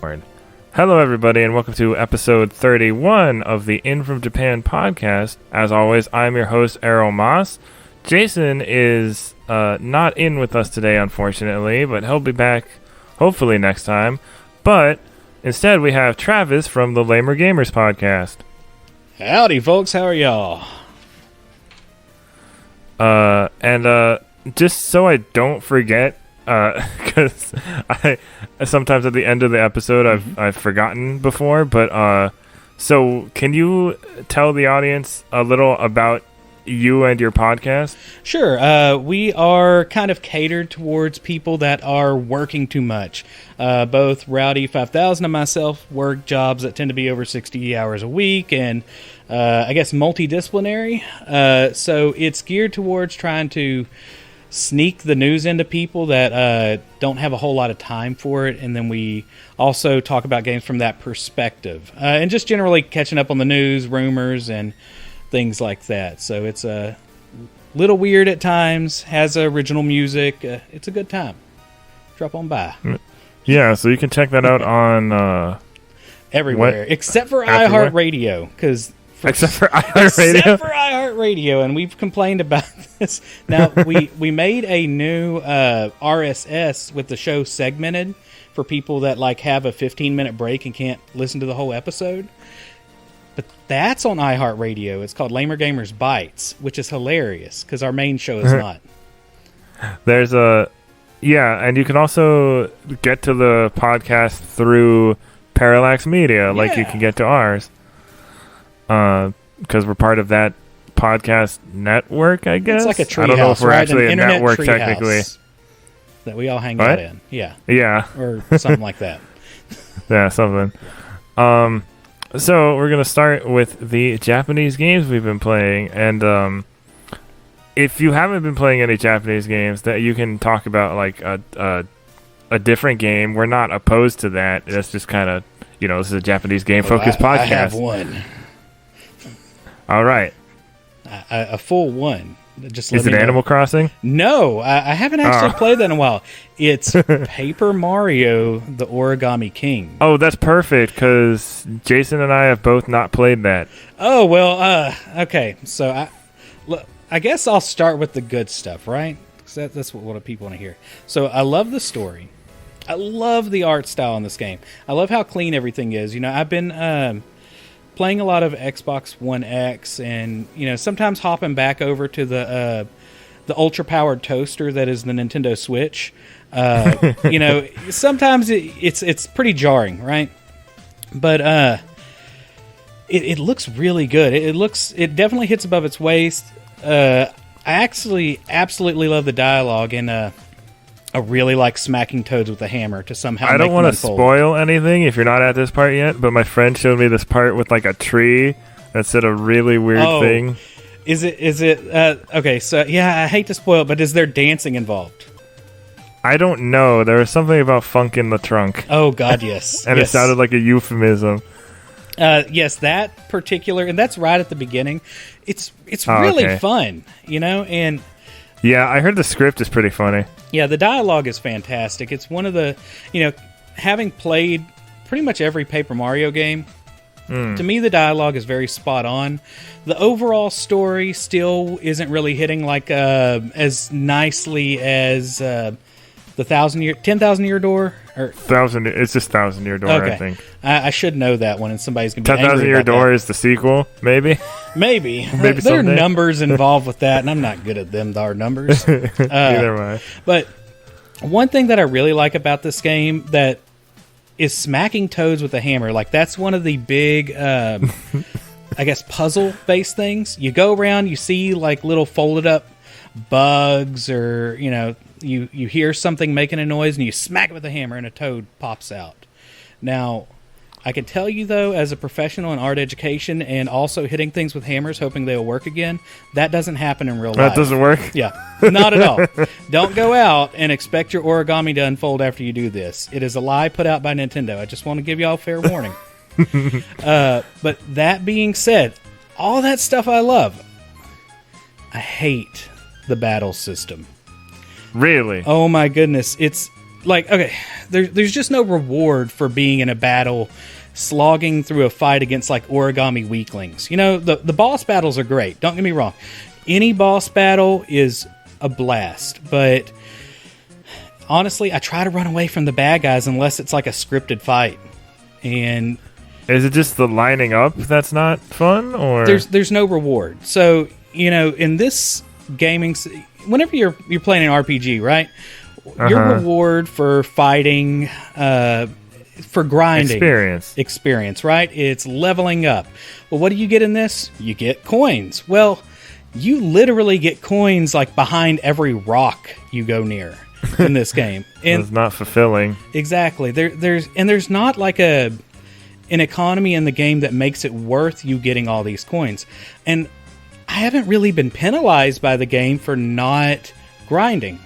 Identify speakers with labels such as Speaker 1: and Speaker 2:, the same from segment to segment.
Speaker 1: Discord. Hello, everybody, and welcome to episode 31 of the In From Japan podcast. As always, I'm your host, Erroll Moss. Jason is not in with us today, unfortunately, but he'll be back hopefully next time. But instead, we have Travis from the LamerGamers podcast.
Speaker 2: Howdy, folks. How are y'all?
Speaker 1: And just so I don't forget, because I sometimes at the end of the episode I've forgotten before, but so can you tell the audience a little about you and your podcast?
Speaker 2: Sure. We are kind of catered towards people that are working too much. Both Rowdy 5000 and myself work jobs that tend to be over 60 hours a week, and I guess multidisciplinary. So it's geared towards trying to sneak the news into people that don't have a whole lot of time for it, and then we also talk about games from that perspective, and just generally catching up on the news, rumors, and things like that. So it's a little weird at times, has original music. It's a good time. Drop on by.
Speaker 1: Yeah, so you can check that out on
Speaker 2: everywhere except for iHeartRadio, because
Speaker 1: Except for iHeartRadio,
Speaker 2: and we've complained about this. Now, we made a new RSS with the show segmented for people that like have a 15-minute break and can't listen to the whole episode. But that's on iHeartRadio. It's called LamerGamers Bites, which is hilarious because our main show is not.
Speaker 1: There's and you can also get to the podcast through Parallax Media, like you can get to ours. Because we're part of that podcast network, I guess.
Speaker 2: It's like a tree
Speaker 1: I don't know
Speaker 2: house,
Speaker 1: if we're
Speaker 2: right?
Speaker 1: actually
Speaker 2: An
Speaker 1: a network technically.
Speaker 2: That we all hang out in. Yeah.
Speaker 1: Yeah.
Speaker 2: Or something like that.
Speaker 1: Yeah, something. So we're gonna start with the Japanese games we've been playing, and if you haven't been playing any Japanese games, that you can talk about like a different game. We're not opposed to that. That's just kind of, this is a Japanese game focused podcast.
Speaker 2: I have one.
Speaker 1: All right.
Speaker 2: A full one. Just
Speaker 1: is it Animal Crossing?
Speaker 2: No, I haven't actually played that in a while. It's Paper Mario, the Origami King.
Speaker 1: Oh, that's perfect, because Jason and I have both not played that.
Speaker 2: Oh, well, okay. So I guess I'll start with the good stuff, right? Because that's what people want to hear. So I love the story. I love the art style in this game. I love how clean everything is. I've been playing a lot of Xbox One X, and sometimes hopping back over to the ultra powered toaster that is the Nintendo Switch. Sometimes it's pretty jarring, right? But it looks really good. It definitely hits above its waist. I actually absolutely love the dialogue, and I really like smacking toads with a hammer to somehow.
Speaker 1: I don't want to spoil anything if you're not at this part yet, but my friend showed me this part with like a tree that said a really weird thing.
Speaker 2: Is it? Okay, so I hate to spoil it, but is there dancing involved?
Speaker 1: I don't know. There was something about funk in the trunk.
Speaker 2: Oh God, yes.
Speaker 1: And yes. It sounded like a euphemism.
Speaker 2: Yes, that particular, and that's right at the beginning. It's really fun, and.
Speaker 1: Yeah, I heard the script is pretty funny.
Speaker 2: Yeah, the dialogue is fantastic. It's one of the, having played pretty much every Paper Mario game, to me the dialogue is very spot on. The overall story still isn't really hitting like as nicely as the 10,000 Year Door.
Speaker 1: It's just 1,000 Year Door, okay. I think.
Speaker 2: I should know that one, and somebody's going to be angry
Speaker 1: 10,000 Year Door is the sequel, maybe?
Speaker 2: Maybe there are numbers involved with that, and I'm not good at them. There are numbers.
Speaker 1: Neither am I.
Speaker 2: But one thing that I really like about this game that is smacking toads with a hammer. Like, that's one of the big, I guess, puzzle-based things. You go around, you see like little folded-up bugs, or you hear something making a noise, and you smack it with a hammer, and a toad pops out. Now, I can tell you, though, as a professional in art education and also hitting things with hammers hoping they'll work again, that doesn't happen in real life.
Speaker 1: That doesn't work?
Speaker 2: Yeah, not at all. Don't go out and expect your origami to unfold after you do this. It is a lie put out by Nintendo. I just want to give y'all a fair warning. But that being said, all that stuff I love. I hate the battle system.
Speaker 1: Really?
Speaker 2: Oh my goodness. like, okay, there's just no reward for being in a battle, slogging through a fight against like origami weaklings. You know, the boss battles are great. Don't get me wrong. Any boss battle is a blast, but honestly, I try to run away from the bad guys unless it's like a scripted fight. And
Speaker 1: is it just the lining up that's not fun, or
Speaker 2: there's no reward? So, you know, in this gaming, whenever you're playing an RPG, right? Your reward for fighting, for grinding, experience, right? It's leveling up. Well, what do you get in this? You get coins. Well, you literally get coins like behind every rock you go near in this game. And
Speaker 1: it's not fulfilling.
Speaker 2: Exactly. There's not like an economy in the game that makes it worth you getting all these coins. And I haven't really been penalized by the game for not grinding.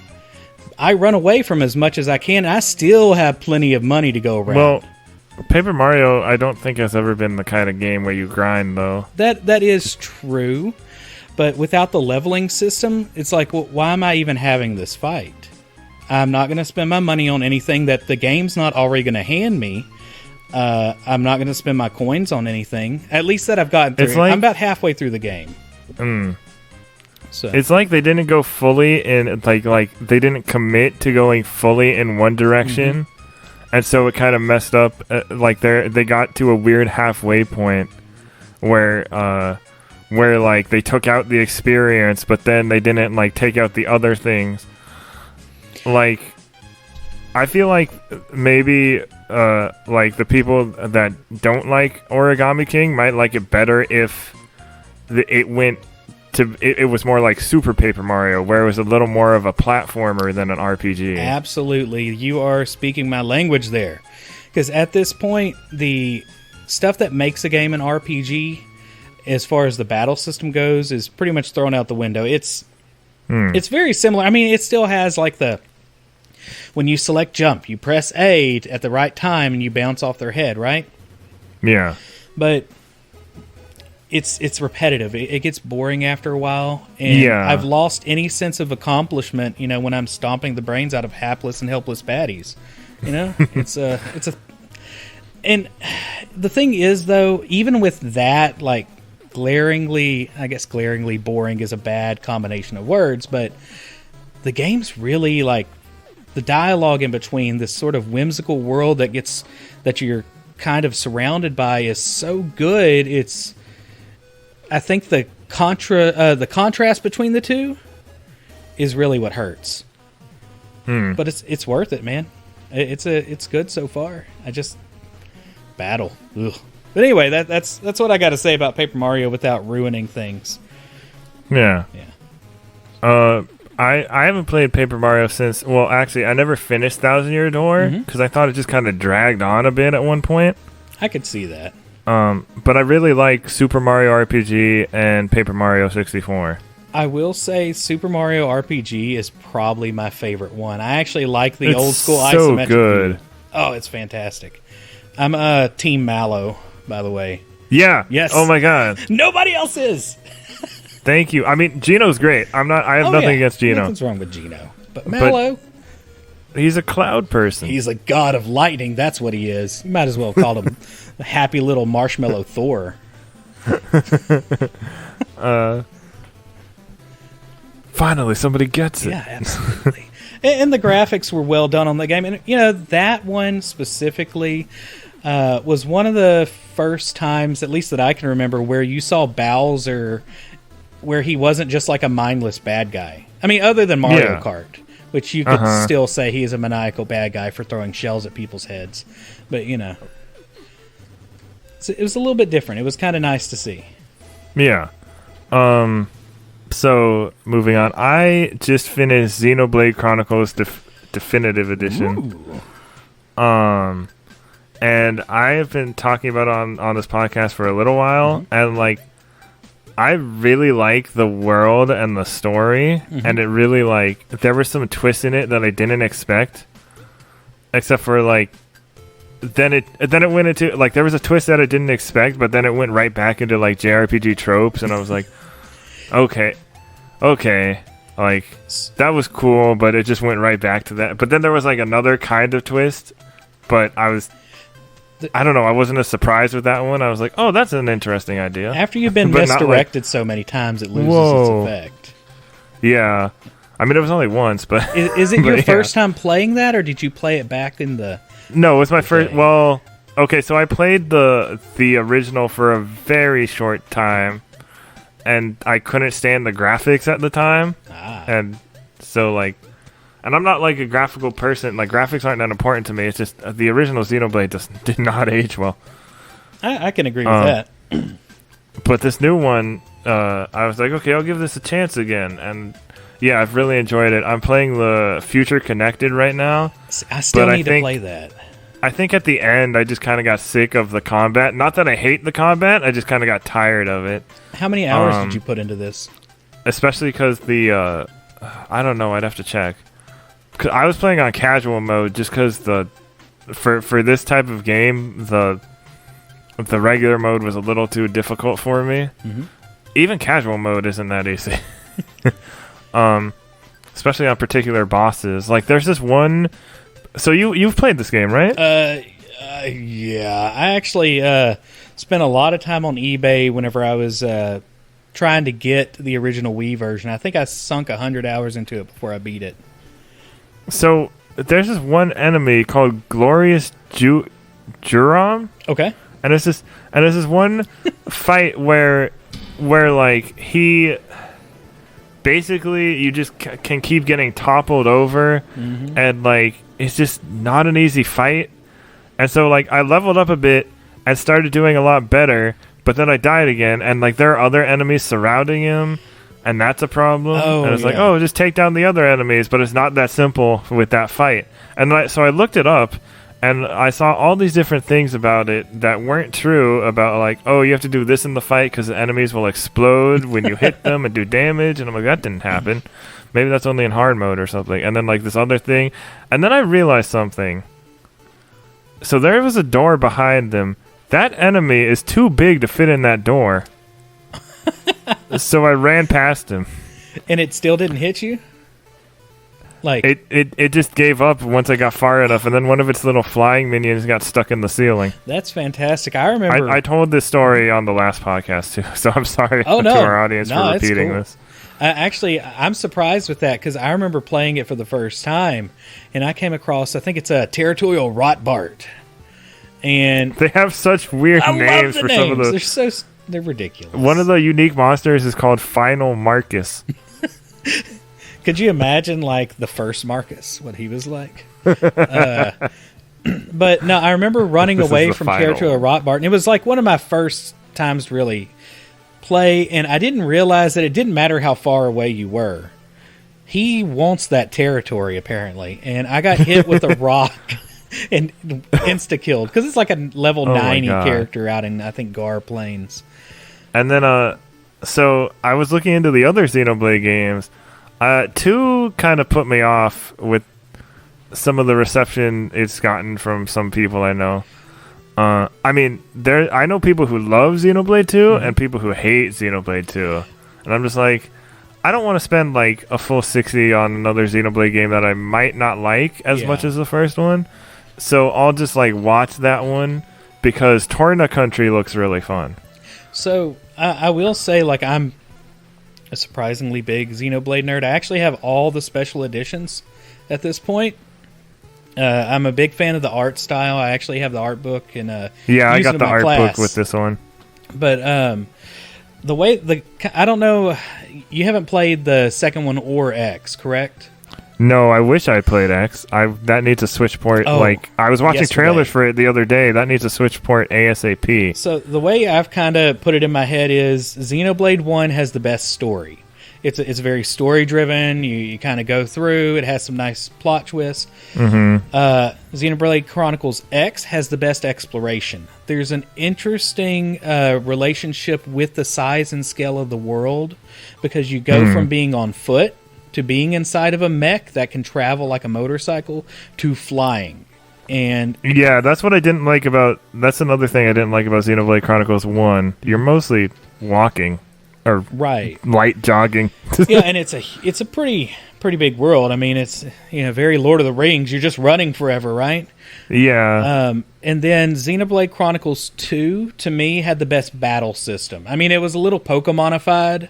Speaker 2: I run away from as much as I can. I still have plenty of money to go around.
Speaker 1: Well, Paper Mario, I don't think has ever been the kind of game where you grind, though.
Speaker 2: That is true. But without the leveling system, it's like, well, why am I even having this fight? I'm not going to spend my money on anything that the game's not already going to hand me. I'm not going to spend my coins on anything. At least that I've gotten through. Like, I'm about halfway through the game. So
Speaker 1: it's like they didn't go fully in, like they didn't commit to going fully in one direction, and so it kind of messed up. Like they got to a weird halfway point where like they took out the experience, but then they didn't like take out the other things. Like, I feel like maybe like the people that don't like Origami King might like it better if it went to it was more like Super Paper Mario, where it was a little more of a platformer than an RPG.
Speaker 2: Absolutely, you are speaking my language there. Because at this point, the stuff that makes a game an RPG, as far as the battle system goes, is pretty much thrown out the window. It's very similar. I mean, it still has like when you select jump, you press A at the right time and you bounce off their head, right?
Speaker 1: Yeah.
Speaker 2: But it's repetitive. It gets boring after a while, and I've lost any sense of accomplishment, you know, when I'm stomping the brains out of hapless and helpless baddies. You know? And the thing is, though, even with that, like, glaringly boring is a bad combination of words, but the game's really, like, the dialogue in between this sort of whimsical world that you're kind of surrounded by is so good. I think the contrast between the two is really what hurts. But it's worth it, man. It's good so far. I just battle. Ugh. But anyway, that's what I got to say about Paper Mario without ruining things.
Speaker 1: Yeah. I haven't played Paper Mario since. Well, actually, I never finished Thousand Year Door because I thought it just kind of dragged on a bit at one point.
Speaker 2: I could see that.
Speaker 1: But I really like Super Mario RPG and Paper Mario 64.
Speaker 2: I will say Super Mario RPG is probably my favorite one. I actually like the old school isometric
Speaker 1: good.
Speaker 2: view. Oh, it's fantastic. I'm Team Mallow, by the way.
Speaker 1: Yeah.
Speaker 2: Yes.
Speaker 1: Oh my god.
Speaker 2: Nobody else is.
Speaker 1: Thank you. I mean, Gino's great. I have nothing against Gino.
Speaker 2: Nothing's wrong with Gino. But Mallow,
Speaker 1: he's a cloud person.
Speaker 2: He's a god of lightning. That's what he is. You might as well have called him the happy little marshmallow Thor.
Speaker 1: Finally, somebody gets it.
Speaker 2: Yeah, absolutely. And the graphics were well done on the game. And, you know, that one specifically was one of the first times, at least that I can remember, where you saw Bowser, where he wasn't just like a mindless bad guy. I mean, other than Mario Kart, which you could still say he is a maniacal bad guy for throwing shells at people's heads. But, you know, it was a little bit different. It was kind of nice to see.
Speaker 1: Yeah. So, moving on. I just finished Xenoblade Chronicles Definitive Edition.
Speaker 2: Ooh.
Speaker 1: And I have been talking about it on this podcast for a little while, and, like, I really like the world and the story, and it really, like, there were some twists in it that I didn't expect, except for, like, then it went into, like, there was a twist that I didn't expect, but then it went right back into, like, JRPG tropes, and I was like, okay. Like, that was cool, but it just went right back to that. But then there was like another kind of twist, but I don't know, I wasn't as surprised with that one. I was like, oh, that's an interesting idea.
Speaker 2: After you've been misdirected so many times, it loses its effect.
Speaker 1: Yeah. I mean, it was only once, but...
Speaker 2: Is it your first time playing that, or did you play it back in the...
Speaker 1: No, it was my first... Well, okay, so I played the original for a very short time, and I couldn't stand the graphics at the time. And so, like... And I'm not, like, a graphical person. Like, graphics aren't that important to me. It's just the original Xenoblade did not age well.
Speaker 2: I can agree with that.
Speaker 1: But this new one, I was like, okay, I'll give this a chance again. And, yeah, I've really enjoyed it. I'm playing the Future Connected right now.
Speaker 2: I still need to play that.
Speaker 1: I think at the end, I just kind of got sick of the combat. Not that I hate the combat, I just kind of got tired of it.
Speaker 2: How many hours did you put into this?
Speaker 1: Especially because the, I don't know, I'd have to check. Cause I was playing on casual mode just because for this type of game, the regular mode was a little too difficult for me. Mm-hmm. Even casual mode isn't that easy. Especially on particular bosses. Like, there's this one... So you've played this game, right?
Speaker 2: Yeah. I actually spent a lot of time on eBay whenever I was trying to get the original Wii version. I think I sunk 100 hours into it before I beat it.
Speaker 1: So there's this one enemy called Glorious Juram.
Speaker 2: Okay.
Speaker 1: And there's this one fight where like he basically you just can keep getting toppled over, and like it's just not an easy fight. And so like I leveled up a bit and started doing a lot better, but then I died again, and like there are other enemies surrounding him. And that's a problem. And it's like, oh, just take down the other enemies. But it's not that simple with that fight. And so I looked it up, and I saw all these different things about it that weren't true. About like, oh, you have to do this in the fight because the enemies will explode when you hit them and do damage. And I'm like, that didn't happen. Maybe that's only in hard mode or something. And then like this other thing. And then I realized something. So there was a door behind them. That enemy is too big to fit in that door. So I ran past him.
Speaker 2: And it still didn't hit you? Like
Speaker 1: it just gave up once I got far enough, and then one of its little flying minions got stuck in the ceiling.
Speaker 2: That's fantastic. I remember...
Speaker 1: I told this story on the last podcast, too, so I'm sorry to our audience for repeating this.
Speaker 2: Actually, I'm surprised with that, because I remember playing it for the first time, and I came across, I think it's a Territorial Rotbart. And
Speaker 1: they have such weird names for some of the...
Speaker 2: They're ridiculous.
Speaker 1: One of the unique monsters is called Final Marcus.
Speaker 2: Could you imagine, like, the first Marcus, what he was like? But, no, I remember running away from Territorial Rotbart, and it was, like, one of my first times to really play, and I didn't realize that it didn't matter how far away you were. He wants that territory, apparently, and I got hit with a rock and insta-killed, because it's like a level 90 character out in, I think, Gar Plains.
Speaker 1: And then, so I was looking into the other Xenoblade games. Two kind of put me off with some of the reception it's gotten from some people I know. I mean, I know people who love Xenoblade 2 and people who hate Xenoblade 2. And I'm just like, I don't want to spend like a full 60 on another Xenoblade game that I might not like as much as the first one. So I'll just like watch that one because Torna Country looks really fun. So
Speaker 2: I will say, like, I'm a surprisingly big Xenoblade nerd. I actually have all the special editions at this point. I'm a big fan of the art style. I actually have the art book, and
Speaker 1: I got the art book with this one.
Speaker 2: But the way I don't know, you haven't played the second one or X, correct?
Speaker 1: No, I wish I played X. That needs a Switch port. Like, I was watching trailers for it the other day. That needs a Switch port ASAP.
Speaker 2: So the way I've kind of put it in my head is Xenoblade 1 has the best story. It's very story driven. You kind of go through. It has some nice plot twists. Xenoblade Chronicles X has the best exploration. There's an interesting relationship with the size and scale of the world, because you go from being on foot to being inside of a mech that can travel like a motorcycle to flying. And
Speaker 1: yeah, that's what I didn't like about... That's another thing I didn't like about Xenoblade Chronicles 1. You're mostly walking. or
Speaker 2: right,
Speaker 1: light jogging.
Speaker 2: Yeah, and it's a pretty big world. I mean, it's very Lord of the Rings. You're just running forever, right?
Speaker 1: Yeah.
Speaker 2: And then Xenoblade Chronicles 2 to me had the best battle system. I mean, it was a little Pokemonified.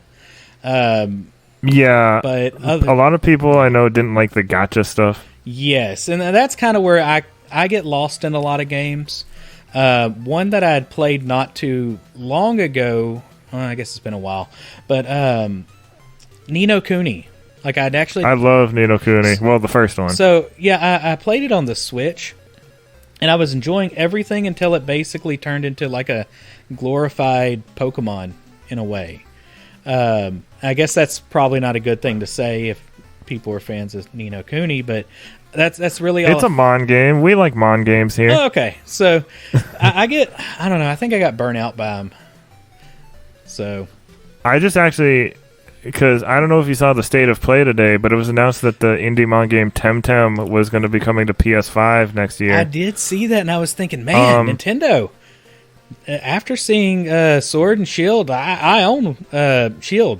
Speaker 1: Yeah,
Speaker 2: but
Speaker 1: a lot of people I know didn't like the gacha stuff.
Speaker 2: Yes, and that's kind of where I get lost in a lot of games. One that I had played not too long ago, well, I guess it's been a while, but Ni no Kuni. Like I
Speaker 1: love Ni no Kuni. Well, the first one.
Speaker 2: So yeah, I played it on the Switch, and I was enjoying everything until it basically turned into like a glorified Pokemon in a way. I guess that's probably not a good thing to say if people are fans of Ni no Kuni, but that's really all.
Speaker 1: It's a Mon game. We like Mon games here.
Speaker 2: Oh, okay, so I don't know. I think I got burnt out by them. So
Speaker 1: I just actually, because I don't know if you saw the state of play today, but it was announced that the indie Mon game Temtem was going to be coming to PS5 next year.
Speaker 2: I did see that, and I was thinking, man, Nintendo. After seeing Sword and Shield, I own Shield.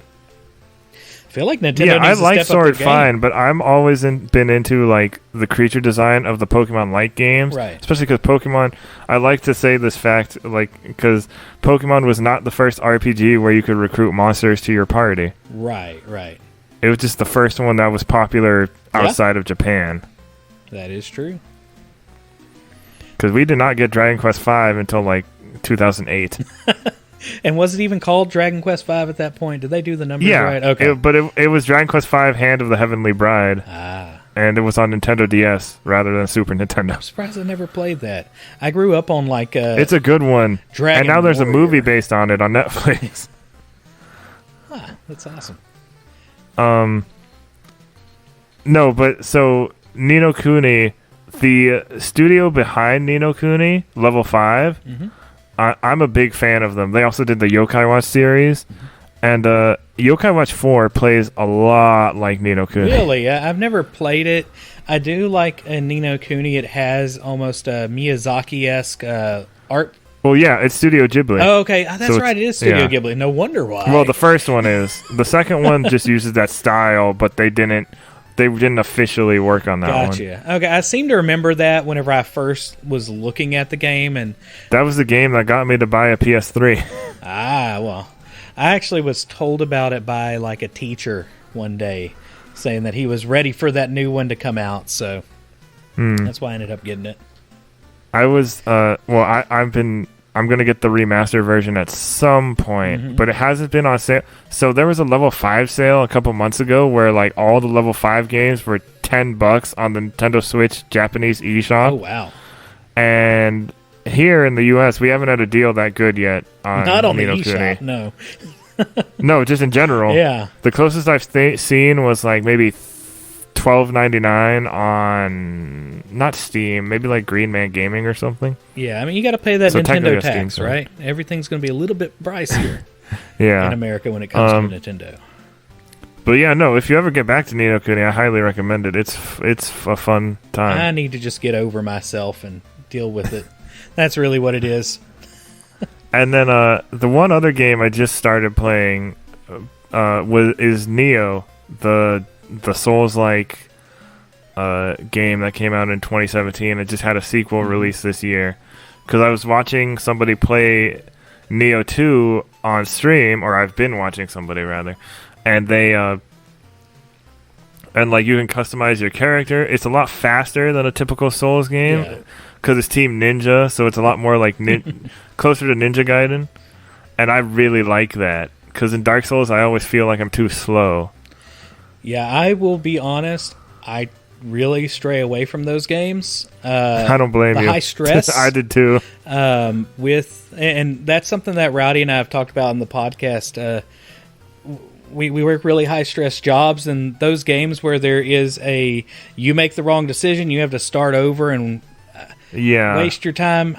Speaker 2: I feel like Nintendo needs
Speaker 1: I
Speaker 2: to
Speaker 1: like
Speaker 2: step up
Speaker 1: Sword
Speaker 2: their
Speaker 1: fine,
Speaker 2: game.
Speaker 1: but I'm always been into like the creature design of the Pokemon like games,
Speaker 2: right?
Speaker 1: Especially because Pokemon. I like to say this fact, like because Pokemon was not the first RPG where you could recruit monsters to your party.
Speaker 2: Right.
Speaker 1: It was just the first one that was popular outside of Japan.
Speaker 2: That is true.
Speaker 1: Because we did not get Dragon Quest V until like 2008.
Speaker 2: And was it even called Dragon Quest V at that point? Did they do the numbers right? Okay.
Speaker 1: But it was Dragon Quest V Hand of the Heavenly Bride. And it was on Nintendo DS rather than Super Nintendo.
Speaker 2: I'm surprised I never played that. I grew up on like...
Speaker 1: it's a good one.
Speaker 2: Dragon
Speaker 1: and now there's
Speaker 2: Warrior.
Speaker 1: a movie based on it on Netflix.
Speaker 2: That's awesome.
Speaker 1: No, but so Ni no Kuni, the studio behind Ni no Kuni, Level 5, I'm a big fan of them. They also did the Yokai Watch series, and Yokai Watch 4 plays a lot like Ni no Kuni.
Speaker 2: Really? I've never played it. I do like Ni no Kuni. It has almost a Miyazaki-esque art.
Speaker 1: Well, yeah, it's Studio Ghibli.
Speaker 2: Oh, okay. That's right. It is Studio Ghibli. No wonder why.
Speaker 1: Well, the first one is. The second one just uses that style, but they didn't officially work on that one.
Speaker 2: Gotcha. Okay, I seem to remember that whenever I first was looking at the game, and
Speaker 1: that was the game that got me to buy a PS3.
Speaker 2: Well, I actually was told about it by like a teacher one day, saying that he was ready for that new one to come out. So that's why I ended up getting it.
Speaker 1: I was I'm gonna get the remastered version at some point, but it hasn't been on sale. So there was a level 5 sale a couple months ago where like all the level 5 games were $10 on the Nintendo Switch Japanese eShop.
Speaker 2: Oh wow!
Speaker 1: And here in the US, we haven't had a deal that good yet.
Speaker 2: Not on the eShop, no.
Speaker 1: No, just in general.
Speaker 2: Yeah.
Speaker 1: The closest I've seen was like maybe $12.99 on not Steam, maybe like Green Man Gaming or something.
Speaker 2: Yeah, I mean you got to pay that Nintendo tax,
Speaker 1: Steam,
Speaker 2: right? Everything's going to be a little bit pricier
Speaker 1: in
Speaker 2: America when it comes to Nintendo.
Speaker 1: But yeah, no, if you ever get back to Ni no Kuni, I highly recommend it. It's a fun time.
Speaker 2: I need to just get over myself and deal with it. That's really what it is.
Speaker 1: And then the one other game I just started playing is Nioh, the Souls-like game that came out in 2017. It just had a sequel released this year. Because I was watching somebody play Nioh 2 on stream, or I've been watching somebody rather, and they and like you can customize your character. It's a lot faster than a typical Souls game because it's Team Ninja, so it's a lot more like closer to Ninja Gaiden, and I really like that because in Dark Souls I always feel like I'm too slow.
Speaker 2: Yeah, I will be honest. I really stray away from those games.
Speaker 1: I don't blame you.
Speaker 2: The high stress.
Speaker 1: I did too.
Speaker 2: And that's something that Rowdy and I have talked about in the podcast. We work really high stress jobs, and those games where there is you make the wrong decision, you have to start over and waste your time.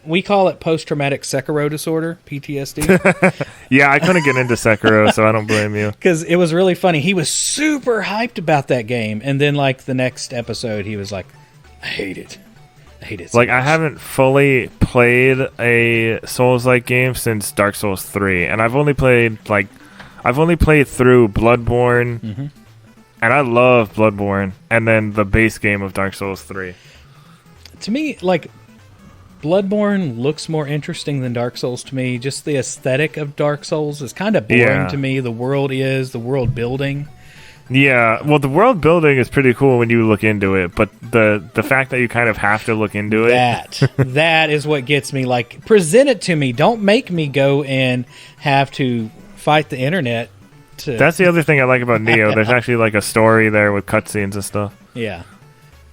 Speaker 2: We call it post-traumatic Sekiro disorder, PTSD.
Speaker 1: Yeah, I couldn't get into Sekiro, so I don't blame you.
Speaker 2: Because it was really funny. He was super hyped about that game, and then like the next episode, he was like, "I hate it. I hate it.
Speaker 1: Like, I haven't fully played a Souls-like game since Dark Souls 3, and I've only played through Bloodborne, and I love Bloodborne, and then the base game of Dark Souls 3.
Speaker 2: To me, like, Bloodborne looks more interesting than Dark Souls to me. Just the aesthetic of Dark Souls is kind of boring to me. The world building.
Speaker 1: Yeah, well, the world building is pretty cool when you look into it, but the fact that you kind of have to look into it... That
Speaker 2: is what gets me. Like, present it to me. Don't make me go and have to fight the internet.
Speaker 1: That's the other thing I like about Nioh. There's actually, like, a story there with cutscenes and stuff.
Speaker 2: Yeah.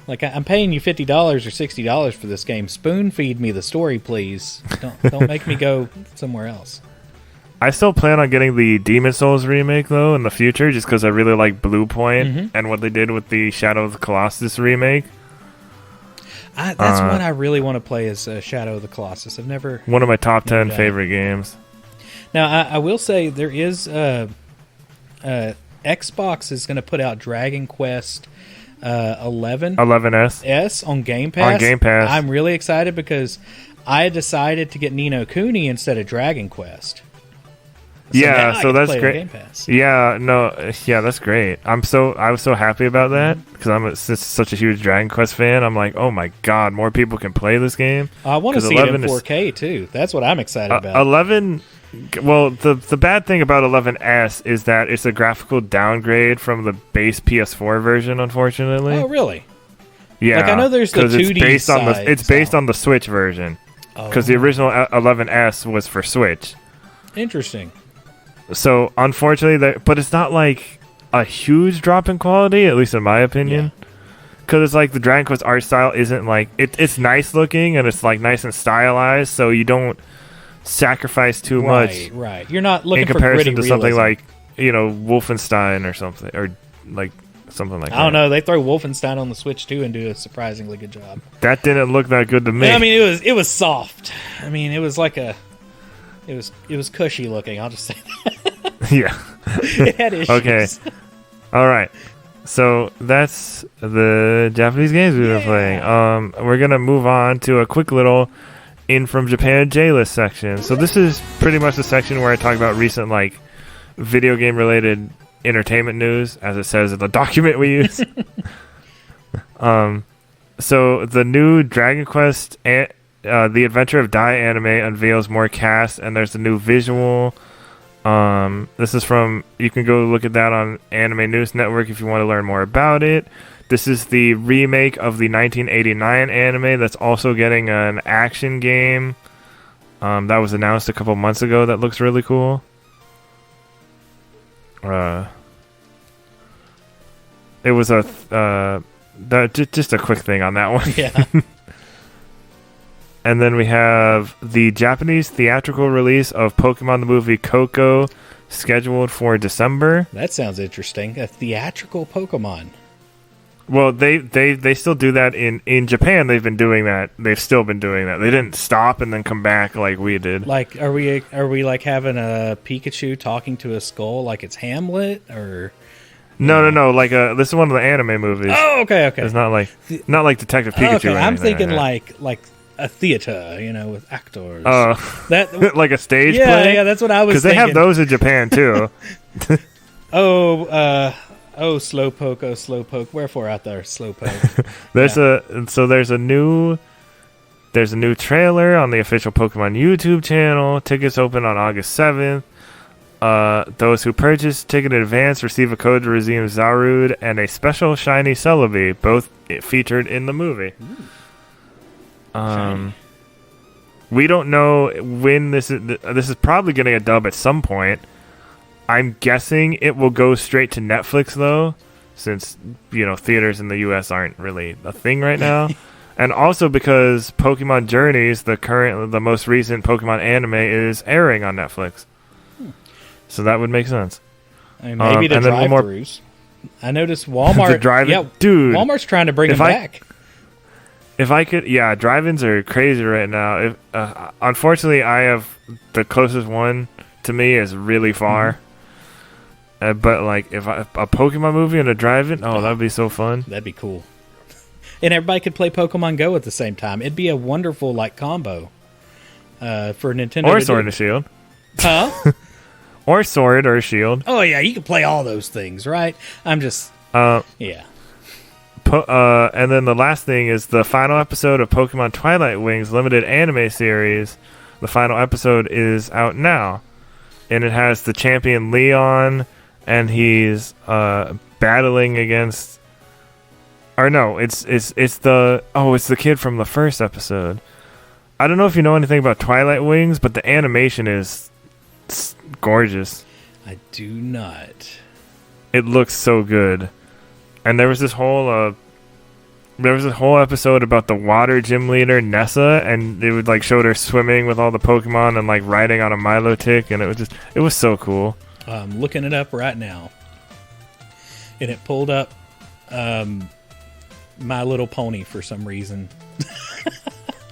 Speaker 2: Like, I'm paying you $50 or $60 for this game. Spoon feed me the story, please. Don't make me go somewhere else.
Speaker 1: I still plan on getting the Demon Souls remake, though, in the future, just because I really like Blue Point and what they did with the Shadow of the Colossus remake.
Speaker 2: That's one I really want to play is Shadow of the Colossus. I've never...
Speaker 1: One of my top 10 favorite games.
Speaker 2: Now, I will say there is... Xbox is going to put out Dragon Quest 11S on Game Pass.
Speaker 1: On Game Pass.
Speaker 2: I'm really excited because I decided to get Ni no Kuni instead of Dragon Quest.
Speaker 1: So that's great. Yeah, that's great. I was so happy about that because I'm such a huge Dragon Quest fan. I'm like, oh my god, more people can play this game.
Speaker 2: I want to see it in 4K too. That's what I'm excited about.
Speaker 1: 11. Well, the bad thing about 11S is that it's a graphical downgrade from the base PS4 version, unfortunately.
Speaker 2: Oh, really?
Speaker 1: Yeah,
Speaker 2: like I know there's the 2D
Speaker 1: it's based on the Switch version because the original 11S was for Switch.
Speaker 2: Interesting.
Speaker 1: So, unfortunately, but it's not like a huge drop in quality, at least in my opinion. Because it's like the Dragon Quest art style isn't like... It's nice looking and it's like nice and stylized, so you don't sacrifice too much.
Speaker 2: Right. You're not looking
Speaker 1: in comparison
Speaker 2: for
Speaker 1: to something like, Wolfenstein or something. Or like something like that.
Speaker 2: I don't know. They throw Wolfenstein on the Switch too and do a surprisingly good job.
Speaker 1: That didn't look that good to me.
Speaker 2: I mean, it was soft. I mean, it was like it was cushy looking. I'll just say that.
Speaker 1: Yeah.
Speaker 2: It had issues.
Speaker 1: Okay. All right. So that's the Japanese games we've been playing. We're gonna move on to a quick little in from Japan J-list section. So this is pretty much the section where I talk about recent like video game related entertainment news, as it says in the document we use. So the new Dragon Quest The Adventure of Dai anime unveils more cast, and there's a new visual. This is from, you can go look at that on Anime News Network if you want to learn more about it. This is the remake of the 1989 anime that's also getting an action game that was announced a couple months ago that looks really cool. It was just a quick thing on that one.
Speaker 2: Yeah.
Speaker 1: And then we have the Japanese theatrical release of Pokemon the movie Coco, scheduled for December.
Speaker 2: That sounds interesting. A theatrical Pokemon.
Speaker 1: Well, they still do that in Japan. They've been doing that. They've still been doing that. They didn't stop and then come back like we did.
Speaker 2: Like, are we like having a Pikachu talking to a skull like it's Hamlet or?
Speaker 1: No. Like this is one of the anime movies.
Speaker 2: Oh, okay.
Speaker 1: It's not like Detective Pikachu.
Speaker 2: Okay,
Speaker 1: or
Speaker 2: I'm thinking
Speaker 1: like
Speaker 2: like a theater, with actors.
Speaker 1: That like a stage play.
Speaker 2: Yeah, that's what I was.
Speaker 1: Because they have those in Japan too. Slowpoke.
Speaker 2: Wherefore art thou, Slowpoke?
Speaker 1: There's a new trailer on the official Pokemon YouTube channel. Tickets open on August 7th. Those who purchase ticket in advance receive a code to redeem Zarude and a special shiny Celebi, both featured in the movie. We don't know when this is. This is probably getting a dub at some point. I'm guessing it will go straight to Netflix though, since theaters in the U.S. aren't really a thing right now, and also because Pokemon Journeys, the most recent Pokemon anime, is airing on Netflix. So that would make sense.
Speaker 2: I mean, maybe the drive-thrus. I noticed Walmart.
Speaker 1: Dude,
Speaker 2: Walmart's trying to bring them back.
Speaker 1: If I could, drive-ins are crazy right now. Unfortunately, I have the closest one to me is really far. But like, if a Pokemon movie and a drive-in, that'd be so fun.
Speaker 2: That'd be cool. and everybody could play Pokemon Go at the same time. It'd be a wonderful combo for Nintendo.
Speaker 1: Or Sword and Shield.
Speaker 2: Huh?
Speaker 1: Or Sword or Shield.
Speaker 2: Oh yeah, you can play all those things, right? I'm just yeah.
Speaker 1: And then the last thing is the final episode of Pokemon Twilight Wings limited anime series. The final episode is out now, and it has the champion Leon, and he's battling against. Or no, it's the kid from the first episode. I don't know if you know anything about Twilight Wings, but the animation is gorgeous.
Speaker 2: I do not.
Speaker 1: It looks so good. And there was this whole episode about the water gym leader Nessa, and it would showed her swimming with all the Pokemon and riding on a Milotic, and it was so cool.
Speaker 2: I'm looking it up right now, and it pulled up My Little Pony for some reason.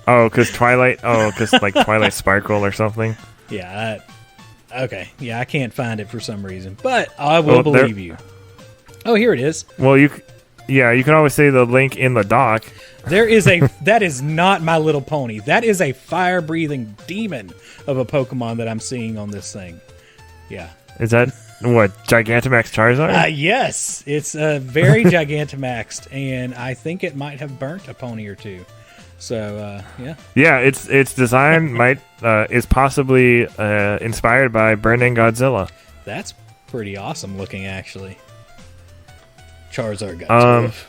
Speaker 1: Because Twilight Sparkle or something.
Speaker 2: Yeah. Okay. Yeah, I can't find it for some reason, but I will believe you. Oh, here it is.
Speaker 1: Well, you can always say the link in the doc.
Speaker 2: That is not My Little Pony. That is a fire-breathing demon of a Pokemon that I'm seeing on this thing. Yeah.
Speaker 1: Is that what, Gigantamax Charizard?
Speaker 2: Yes. It's very Gigantamaxed, and I think it might have burnt a pony or two. So, yeah.
Speaker 1: Yeah, its design is possibly inspired by Burning Godzilla.
Speaker 2: That's pretty awesome looking, actually. Charizard got tough.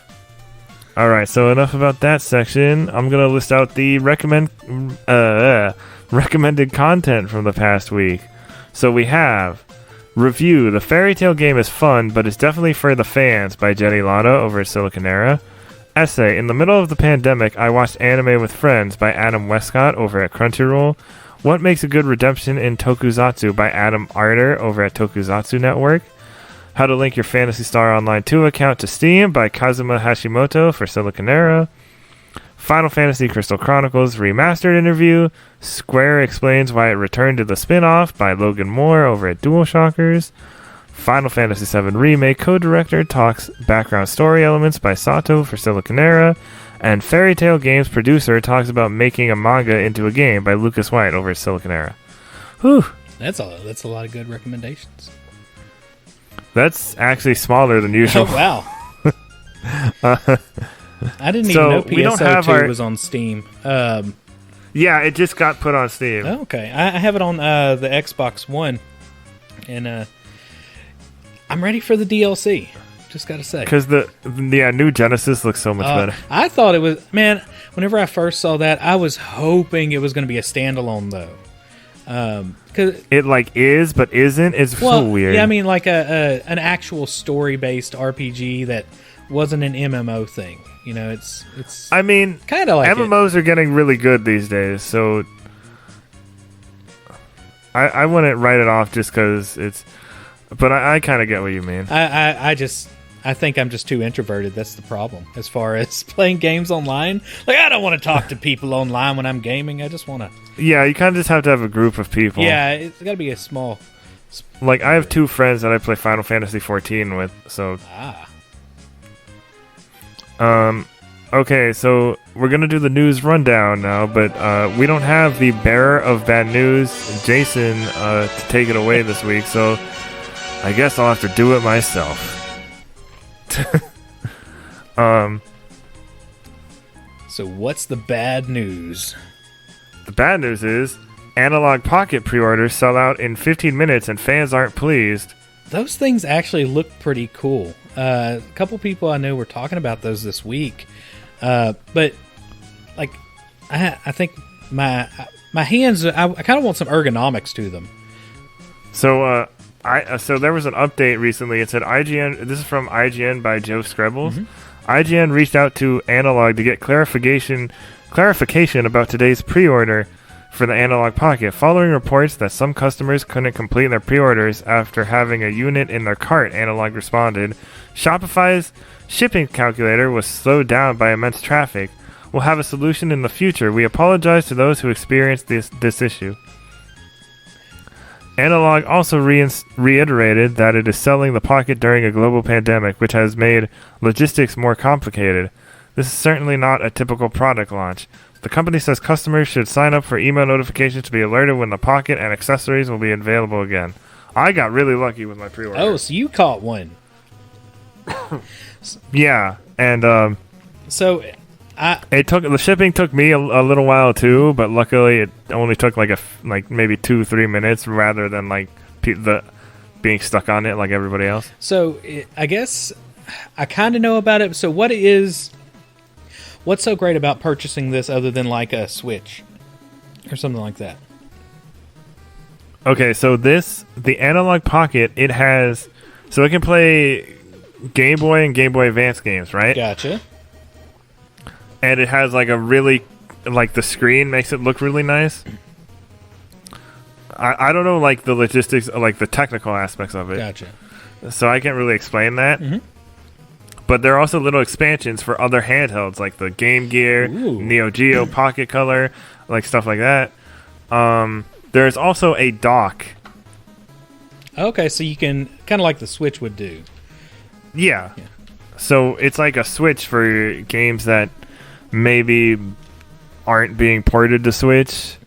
Speaker 1: All right, so enough about that section. I'm going to list out the recommended content from the past week. So we have review. The Fairy Tail game is fun, but it's definitely for the fans by Jenny Lana over at Siliconera. Essay. In the middle of the pandemic, I watched Anime with Friends by Adam Westcott over at Crunchyroll. What Makes a Good Redemption in Tokusatsu by Adam Arter over at Tokusatsu Network. How to Link Your Phantasy Star Online 2 account to Steam by Kazuma Hashimoto for Siliconera. Final Fantasy Crystal Chronicles Remastered interview. Square explains why it returned to the spin-off by Logan Moore over at DualShockers. Final Fantasy VII Remake co-director talks background story elements by Sato for Siliconera. And Fairy Tail Games producer talks about making a manga into a game by Lucas White over at Siliconera. Whew.
Speaker 2: That's a lot of good recommendations.
Speaker 1: That's actually smaller than usual.
Speaker 2: Oh, wow. I didn't even know PSO2 was on Steam.
Speaker 1: Yeah, it just got put on Steam.
Speaker 2: Okay. I have it on the Xbox One. And I'm ready for the DLC. Just got to say.
Speaker 1: Because the new Genesis looks so much better.
Speaker 2: I thought it was... Man, whenever I first saw that, I was hoping it was going to be a standalone, though. Cause
Speaker 1: it is but isn't. It's so weird.
Speaker 2: Yeah, I mean an actual story based RPG that wasn't an MMO thing. You know, it's.
Speaker 1: I mean,
Speaker 2: kind of like
Speaker 1: MMOs are getting really good these days, so I wouldn't write it off just because it's. But I kind of get what you mean.
Speaker 2: I think I'm just too introverted. That's the problem. As far as playing games online, I don't want to talk to people online when I'm gaming. I just want to.
Speaker 1: Yeah, you kind of just have to have a group of people.
Speaker 2: Yeah, it's got to be a small.
Speaker 1: I have 2 friends that I play Final Fantasy XIV with, so. Okay, so we're gonna do the news rundown now, but we don't have the bearer of bad news, Jason, to take it away this week, so I guess I'll have to do it myself.
Speaker 2: So what's the bad news?
Speaker 1: The bad news is Analog Pocket pre-orders sell out in 15 minutes and fans aren't pleased.
Speaker 2: Those things actually look pretty cool. A couple people I know were talking about those this week. But I think my hands, I kind of want some ergonomics to them.
Speaker 1: So so there was an update recently. It said IGN. This is from IGN by Joe Screbbles. Mm-hmm. IGN reached out to Analog to get clarification about today's pre-order for the Analog Pocket, following reports that some customers couldn't complete their pre-orders after having a unit in their cart. Analog responded, Shopify's shipping calculator was slowed down by immense traffic. We'll have a solution in the future. We apologize to those who experienced this issue. Analog also reiterated that it is selling the Pocket during a global pandemic, which has made logistics more complicated. This is certainly not a typical product launch. The company says customers should sign up for email notifications to be alerted when the Pocket and accessories will be available again. I got really lucky with my pre-order.
Speaker 2: Oh, so you caught one.
Speaker 1: Yeah, and
Speaker 2: So
Speaker 1: the shipping took me a little while too, but luckily it only took like maybe 2-3 minutes rather than like the being stuck on it like everybody else.
Speaker 2: So I guess I kind of know about it. So what's so great about purchasing this other than like a Switch or something like that?
Speaker 1: Okay, so the Analog Pocket, it can play Game Boy and Game Boy Advance games, right?
Speaker 2: Gotcha.
Speaker 1: And it has like a really, like the screen makes it look really nice. I don't know like the logistics, like the technical aspects of it.
Speaker 2: Gotcha.
Speaker 1: So I can't really explain that. Mm-hmm. But there are also little expansions for other handhelds, like the Game Gear, Neo Geo, Pocket Color, like stuff like that. There's also a dock.
Speaker 2: Okay, so you can kind of like the Switch would do.
Speaker 1: Yeah. So it's like a Switch for games that maybe aren't being ported to Switch,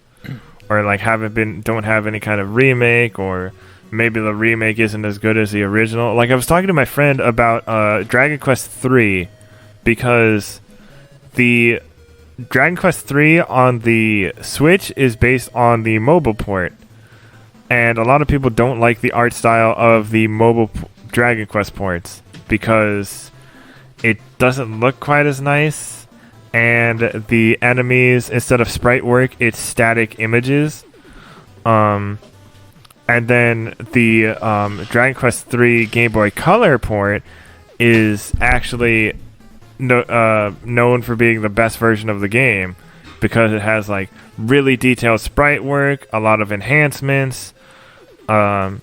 Speaker 1: or like don't have any kind of remake, or maybe the remake isn't as good as the original. Like I was talking to my friend about Dragon Quest 3 because the Dragon Quest 3 on the Switch is based on the mobile port, and a lot of people don't like the art style of the mobile Dragon Quest ports because it doesn't look quite as nice. And the enemies, instead of sprite work, it's static images. And then the Dragon Quest 3 Game Boy Color port is actually known for being the best version of the game because it has like really detailed sprite work, a lot of enhancements. So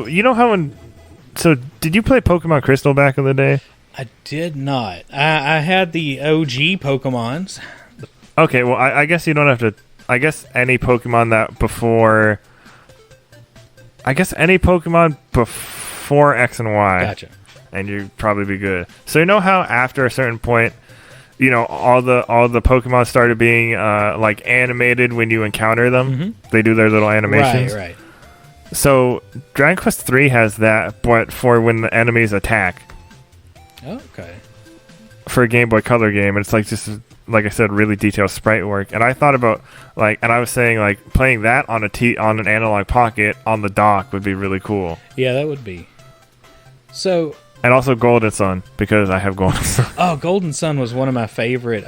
Speaker 1: you know how so did you play Pokemon Crystal back in the day?
Speaker 2: I did not. I had the OG Pokemons.
Speaker 1: Okay, well, I guess you don't have to. I guess any Pokemon before X and Y.
Speaker 2: Gotcha.
Speaker 1: And you'd probably be good. So you know how after a certain point, all the Pokemon started being like animated when you encounter them. Mm-hmm. They do their little animations.
Speaker 2: Right.
Speaker 1: So Dragon Quest 3 has that, but for when the enemies attack.
Speaker 2: Okay.
Speaker 1: For a Game Boy Color game, and it's like just like I said, really detailed sprite work. And I thought about and I was saying like playing that on an Analog Pocket on the dock would be really cool.
Speaker 2: Yeah, that would be. So.
Speaker 1: And also Golden Sun because I have Golden Sun.
Speaker 2: Oh, Golden Sun was one of my favorite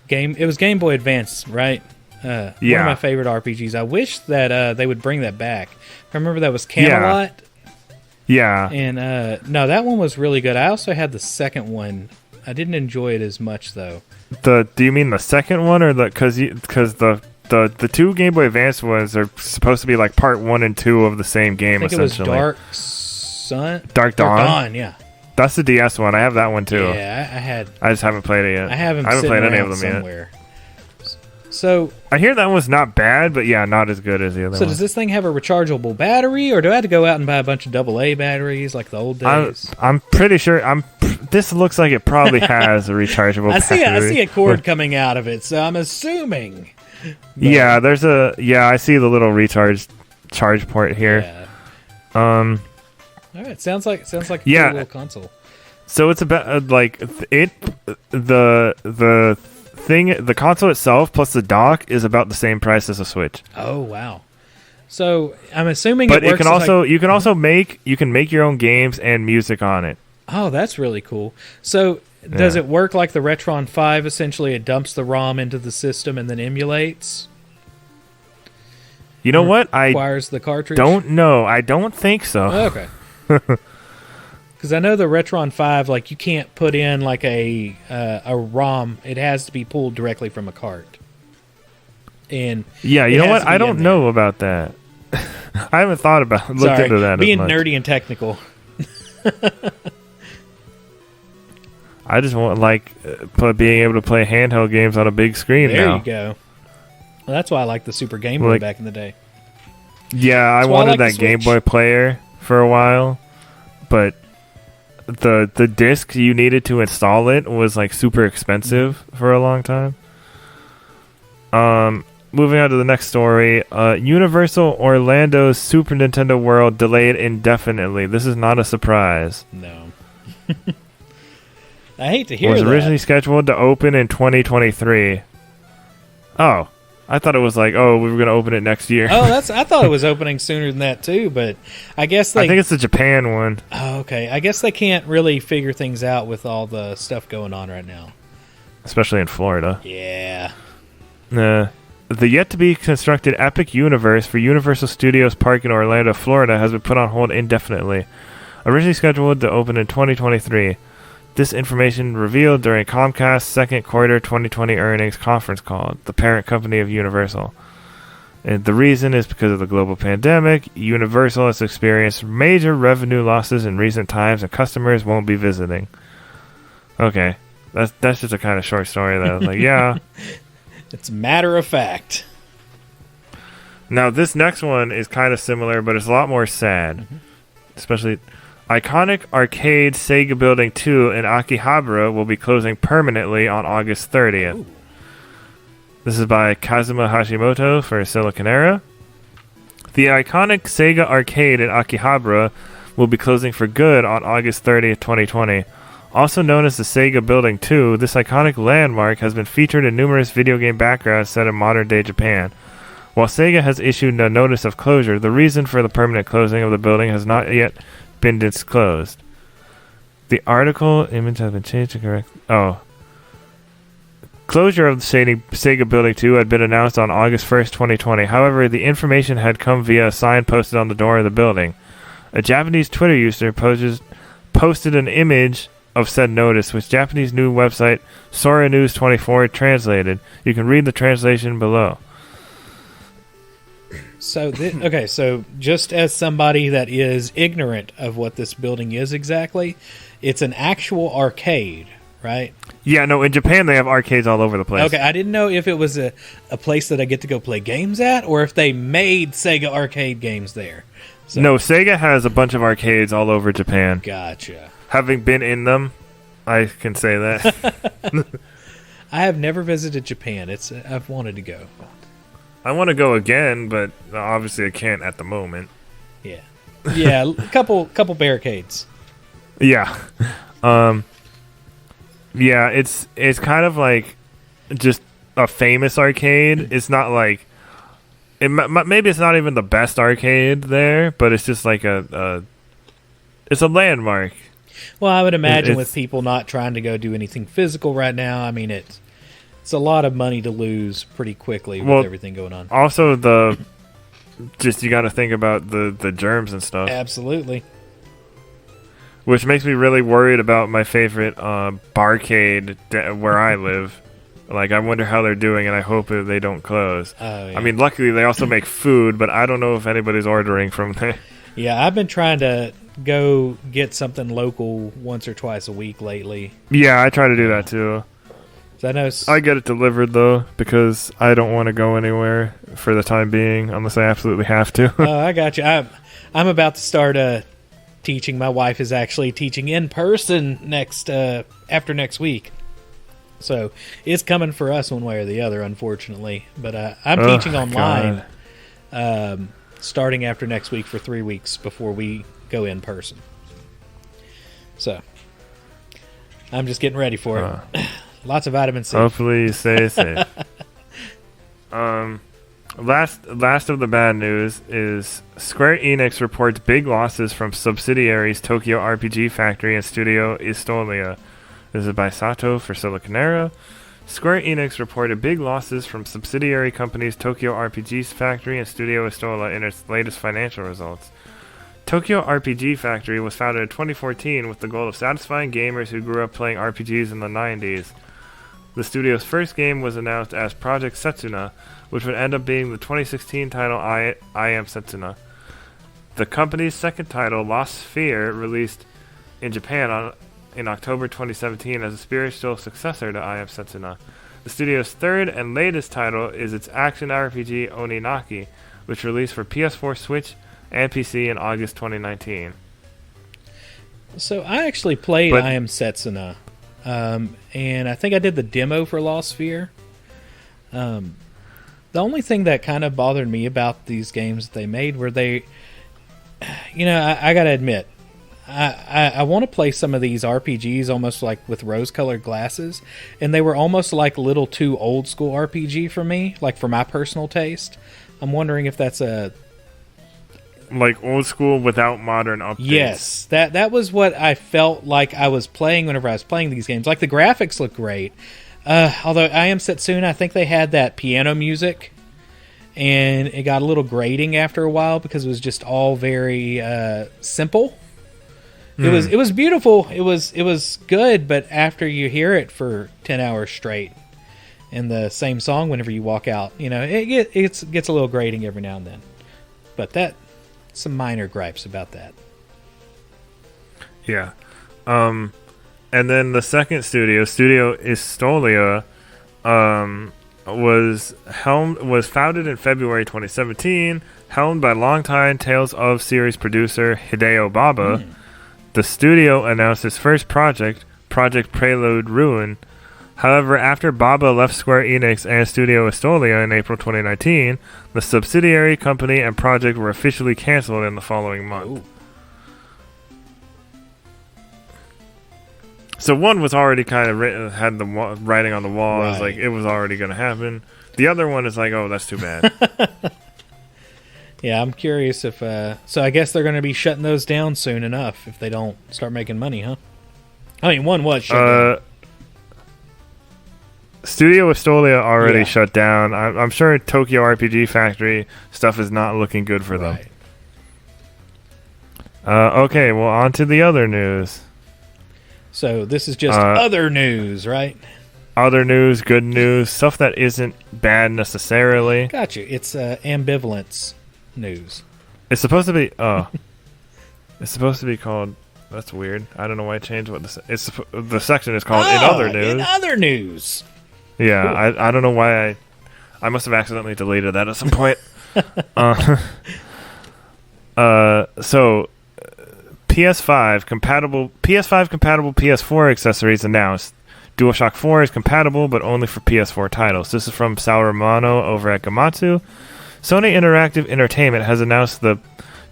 Speaker 2: game. It was Game Boy Advance, right?
Speaker 1: Yeah.
Speaker 2: One of my favorite RPGs. I wish that they would bring that back. I remember that was Camelot.
Speaker 1: Yeah.
Speaker 2: And no, that one was really good. I also had the second one. I didn't enjoy it as much though.
Speaker 1: Do you mean the second one or because the two Game Boy Advance ones are supposed to be like part 1 and 2 of the same game?
Speaker 2: I think
Speaker 1: essentially.
Speaker 2: It was Dark Dawn. Yeah.
Speaker 1: That's the DS one. I have that one too.
Speaker 2: Yeah,
Speaker 1: I just haven't played it yet.
Speaker 2: I haven't played any of them somewhere. Yet. So
Speaker 1: I hear that one's not bad, but yeah, not as good as the other one.
Speaker 2: So does this thing have a rechargeable battery, or do I have to go out and buy a bunch of AA batteries like the old days?
Speaker 1: I'm pretty sure. This looks like it probably has a rechargeable battery.
Speaker 2: I see a cord coming out of it, so I'm assuming.
Speaker 1: Yeah, I see the little charge port here.
Speaker 2: Yeah. All right, sounds like a cool little console.
Speaker 1: So it's about the console itself plus the dock is about the same price as a Switch.
Speaker 2: Oh wow! So I'm assuming,
Speaker 1: but you can make your own games and music on it.
Speaker 2: Oh, that's really cool. So does it work like the Retron 5? Essentially, it dumps the ROM into the system and then emulates.
Speaker 1: You know what?
Speaker 2: Requires the cartridge.
Speaker 1: Don't know. I don't think so.
Speaker 2: Okay. Because I know the Retron 5, like you can't put in like a ROM; it has to be pulled directly from a cart. And
Speaker 1: yeah, you know what? I don't know about that. I haven't thought about looked into that.
Speaker 2: Being
Speaker 1: as much.
Speaker 2: Nerdy and technical.
Speaker 1: I just want being able to play handheld games on a big screen.
Speaker 2: There
Speaker 1: now.
Speaker 2: You go. Well, that's why I liked the Super Game Boy back in the day.
Speaker 1: Yeah, I wanted that Game Boy player for a while, but the disc you needed to install it was like super expensive for a long time. Moving on to the next story. Universal Orlando's Super Nintendo World delayed indefinitely. This is not a surprise.
Speaker 2: No. I hate to hear
Speaker 1: that. It
Speaker 2: that.
Speaker 1: was originally scheduled to open in 2023. Oh. I thought it was like, we were going to open it next year.
Speaker 2: I thought it was opening sooner than that too, but I guess
Speaker 1: I think it's the Japan one.
Speaker 2: Oh, okay. I guess they can't really figure things out with all the stuff going on right now.
Speaker 1: Especially in Florida.
Speaker 2: Yeah.
Speaker 1: The yet-to-be-constructed Epic Universe for Universal Studios Park in Orlando, Florida, has been put on hold indefinitely. Originally scheduled to open in 2023. This information revealed during Comcast's second quarter 2020 earnings conference call, the parent company of Universal. And the reason is because of the global pandemic. Universal has experienced major revenue losses in recent times, and customers won't be visiting. Okay, that's just a kind of short story, though. Like, yeah.
Speaker 2: It's matter of fact.
Speaker 1: Now, this next one is kind of similar, but it's a lot more sad. Mm-hmm. Especially... Iconic Arcade Sega Building 2 in Akihabara will be closing permanently on August 30th. Ooh. This is by Kazuma Hashimoto for Silicon Era. The iconic Sega Arcade in Akihabara will be closing for good on August 30th, 2020. Also known as the Sega Building 2, this iconic landmark has been featured in numerous video game backgrounds set in modern-day Japan. While Sega has issued a notice of closure, the reason for the permanent closing of the building has not yet been disclosed. The article image has been changed to correct. Closure of the Sega Building 2 had been announced on August 1st, 2020. However, the information had come via a sign posted on the door of the building. A Japanese Twitter user posted an image of said notice, which Japanese news website Sora News 24 translated. You can read the translation below.
Speaker 2: So, so just as somebody that is ignorant of what this building is exactly, it's an actual arcade, right?
Speaker 1: Yeah, no, in Japan they have arcades all over the place.
Speaker 2: Okay, I didn't know if it was a place that I get to go play games at, or if they made Sega arcade games there. So,
Speaker 1: no, Sega has a bunch of arcades all over Japan.
Speaker 2: Gotcha.
Speaker 1: Having been in them, I can say that.
Speaker 2: I have never visited Japan. I've wanted to go.
Speaker 1: I want to go again, but obviously I can't at the moment.
Speaker 2: Yeah, a couple barricades.
Speaker 1: Yeah, yeah. It's kind of like just a famous arcade. It's not like maybe it's not even the best arcade there, but it's just like it's a landmark.
Speaker 2: Well, I would imagine with people not trying to go do anything physical right now. I mean it's a lot of money to lose pretty quickly with everything going on. Also, you got to think about the germs and stuff. Absolutely.
Speaker 1: Which makes me really worried about my favorite barcade where I live. Like, I wonder how they're doing, and I hope that they don't close. Oh, yeah. I mean, luckily they also make food, but I don't know if anybody's ordering from there.
Speaker 2: Yeah, I've been trying to go get something local once or twice a week lately.
Speaker 1: Yeah, I try to do that too. I get it delivered, though, because I don't want to go anywhere for the time being, unless I absolutely have to.
Speaker 2: I got you. I'm about to start teaching. My wife is actually teaching in person after next week. So it's coming for us one way or the other, unfortunately. But I'm teaching online starting after next week for 3 weeks before we go in person. So I'm just getting ready for it. Lots of vitamin C.
Speaker 1: Hopefully you stay safe. Last of the bad news is Square Enix reports big losses from subsidiaries Tokyo RPG Factory and Studio Istolia. This is by Sato for Silicon Era. Square Enix reported big losses from subsidiary companies Tokyo RPG Factory and Studio Istola in its latest financial results. Tokyo RPG Factory was founded in 2014 with the goal of satisfying gamers who grew up playing RPGs in the 90s. The studio's first game was announced as Project Setsuna, which would end up being the 2016 title I Am Setsuna. The company's second title, Lost Sphere, released in Japan in October 2017 as a spiritual successor to I Am Setsuna. The studio's third and latest title is its action RPG Oninaki, which released for PS4, Switch, and PC in August 2019.
Speaker 2: So I actually played
Speaker 1: But-
Speaker 2: I Am Setsuna, and I think I did the demo for Lost Sphere. The only thing that kind of bothered me about these games that they made were they, I gotta admit, I want to play some of these RPGs almost like with rose-colored glasses, and they were almost like a little too old-school RPG for me, like for my personal taste. I'm wondering if that's a...
Speaker 1: Like old school without modern updates.
Speaker 2: Yes, that was what I felt like I was playing whenever I was playing these games. Like, the graphics look great. Although I Am Setsuna, I think they had that piano music, and it got a little grating after a while because it was just all very simple. It was beautiful. It was good, but after you hear it for 10 hours straight in the same song whenever you walk out, it gets a little grating every now and then. But some minor gripes about that.
Speaker 1: Yeah. And then the second Studio Istolia, was founded in February 2017, helmed by longtime Tales of series producer Hideo Baba. The studio announced its first project, Project Prelude Ruin. However, after Baba left Square Enix and Studio Istolia in April 2019, the subsidiary company and project were officially canceled in the following month.
Speaker 2: Ooh.
Speaker 1: So one was already kind of written, had the writing on the wall. It was like it was already going to happen. The other one is like, oh, that's too bad.
Speaker 2: Yeah, I'm curious if... so I guess they're going to be shutting those down soon enough if they don't start making money, huh? I mean, one was shut down.
Speaker 1: Studio Istolia already shut down. I'm sure Tokyo RPG Factory stuff is not looking good for them. Okay, well, on to the other news.
Speaker 2: So this is just other news, right?
Speaker 1: Other news, good news, stuff that isn't bad necessarily.
Speaker 2: Gotcha. It's ambivalence news.
Speaker 1: It's supposed to be... it's supposed to be called... That's weird. I don't know why I changed what the section is called. In other news.
Speaker 2: In other news.
Speaker 1: Yeah, cool. I don't know why I must have accidentally deleted that at some point. So PS5 compatible PS4 accessories announced. DualShock 4 is compatible, but only for PS4 titles. This is from Sal Romano over at Gamatsu. Sony Interactive Entertainment has announced the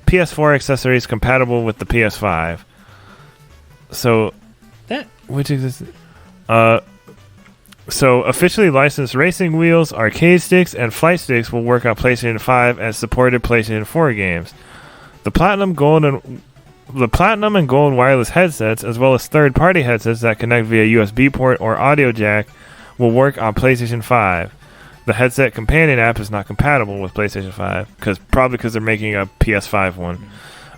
Speaker 1: PS4 accessories compatible with the PS5. So which exists? So officially licensed racing wheels, arcade sticks, and flight sticks will work on PlayStation 5 and supported PlayStation 4 games. The platinum, gold, and wireless headsets, as well as third-party headsets that connect via USB port or audio jack, will work on PlayStation 5. The headset companion app is not compatible with PlayStation 5, probably because they're making a PS5 one.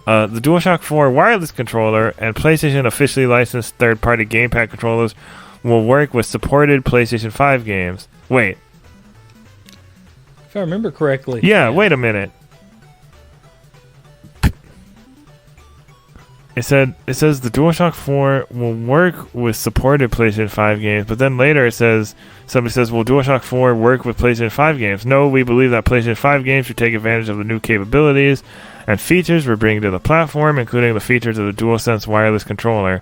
Speaker 1: The DualShock 4 wireless controller and PlayStation officially licensed third-party gamepad controllers will work with supported PlayStation 5 games. Wait.
Speaker 2: If I remember correctly.
Speaker 1: Yeah, wait a minute. It says the DualShock 4 will work with supported PlayStation 5 games, but then later somebody says, will DualShock 4 work with PlayStation 5 games? No, we believe that PlayStation 5 games should take advantage of the new capabilities and features we're bringing to the platform, including the features of the DualSense wireless controller.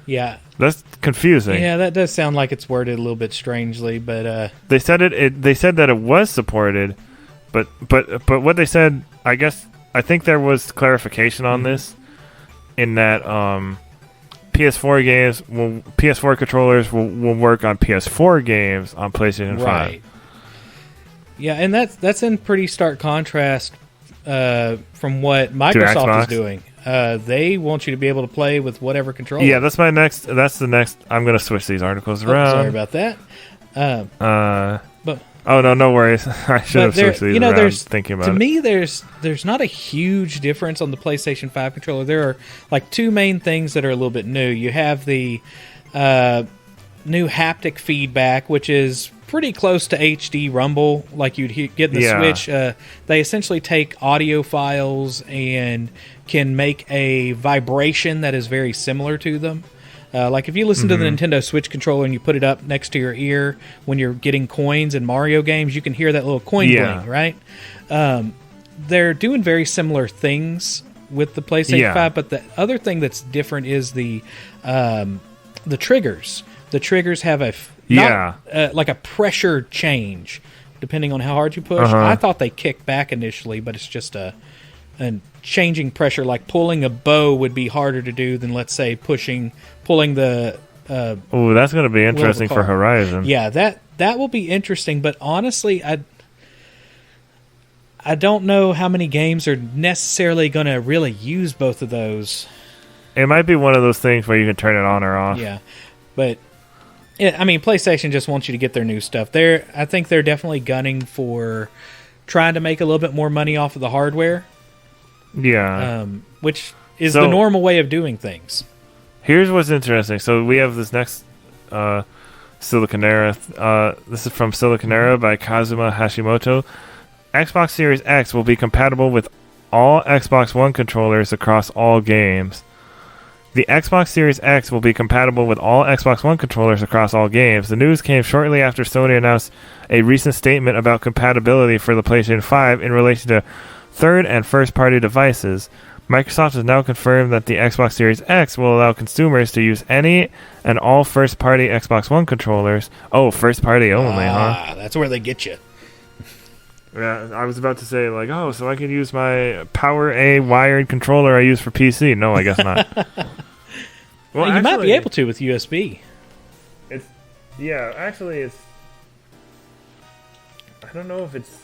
Speaker 2: Yeah.
Speaker 1: That's confusing.
Speaker 2: Yeah, that does sound like it's worded a little bit strangely, but
Speaker 1: they said they said that it was supported, but what they said, I think there was clarification on this. In that PS4 controllers will work on PS4 games on PlayStation 5.
Speaker 2: Right. Yeah, and that's in pretty stark contrast from what Microsoft is doing. They want you to be able to play with whatever controller.
Speaker 1: Yeah, that's the next. I'm going to switch these articles around.
Speaker 2: Sorry about that. But
Speaker 1: oh no worries. I should have switched these around. Thinking about
Speaker 2: to
Speaker 1: it.
Speaker 2: me, there's not a huge difference on the PlayStation 5 controller. There are like two main things that are a little bit new. You have the new haptic feedback, which is pretty close to HD rumble, like you'd get in the Switch. They essentially take audio files and can make a vibration that is very similar to them. Like if you listen to the Nintendo Switch controller and you put it up next to your ear when you're getting coins in Mario games, you can hear that little coin bling, right? They're doing very similar things with the PlayStation
Speaker 1: Yeah.
Speaker 2: 5. But the other thing that's different is the triggers. The triggers have like a pressure change depending on how hard you push. I thought they kicked back initially, but it's just a changing pressure. Like pulling a bow would be harder to do than, let's say, pulling the.
Speaker 1: Oh, that's going to be interesting for Horizon.
Speaker 2: Yeah, that will be interesting. But honestly, I don't know how many games are necessarily going to really use both of those.
Speaker 1: It might be one of those things where you can turn it on or off.
Speaker 2: Yeah, but I mean, PlayStation just wants you to get their new stuff. I think they're definitely gunning for trying to make a little bit more money off of the hardware.
Speaker 1: Yeah,
Speaker 2: which is the normal way of doing things.
Speaker 1: Here's what's interesting. So we have this next Silicon Era. This is from Silicon Era by Kazuma Hashimoto. Xbox Series X will be compatible with all Xbox One controllers across all games. The Xbox Series X will be compatible with all Xbox One controllers across all games. The news came shortly after Sony announced a recent statement about compatibility for the PlayStation 5 in relation to third and first-party devices. Microsoft has now confirmed that the Xbox Series X will allow consumers to use any and all first-party Xbox One controllers. Oh, first-party only, huh?
Speaker 2: That's where they get you.
Speaker 1: Yeah, I was about to say, like, oh, so I can use my Power A wired controller I use for PC. No, I guess not.
Speaker 2: Well, you might be able to with USB.
Speaker 1: It's I don't know if it's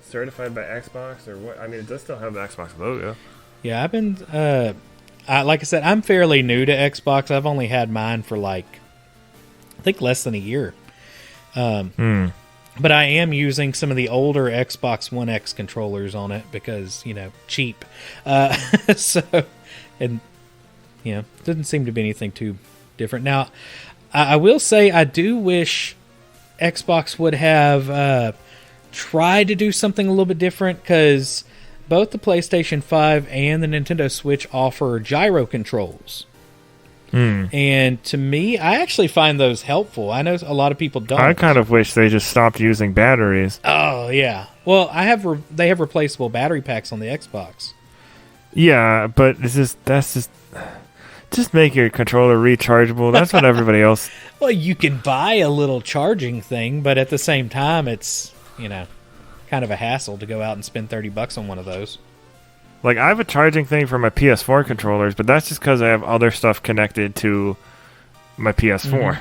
Speaker 1: certified by Xbox or what. I mean, it does still have the Xbox logo.
Speaker 2: Yeah, I've been, like I said, I'm fairly new to Xbox. I've only had mine for I think less than a year. But I am using some of the older Xbox One X controllers on it because, cheap. Doesn't seem to be anything too different. Now, I will say I do wish Xbox would have tried to do something a little bit different because both the PlayStation 5 and the Nintendo Switch offer gyro controls. And to me, I actually find those helpful. I know a lot of people don't.
Speaker 1: I kind of wish they just stopped using batteries.
Speaker 2: Oh, yeah. Well, they have replaceable battery packs on the Xbox.
Speaker 1: Yeah, but that's just make your controller rechargeable. That's what everybody else...
Speaker 2: Well, you can buy a little charging thing, but at the same time, it's, kind of a hassle to go out and spend $30 on one of those.
Speaker 1: Like, I have a charging thing for my PS4 controllers, but that's just because I have other stuff connected to my PS4.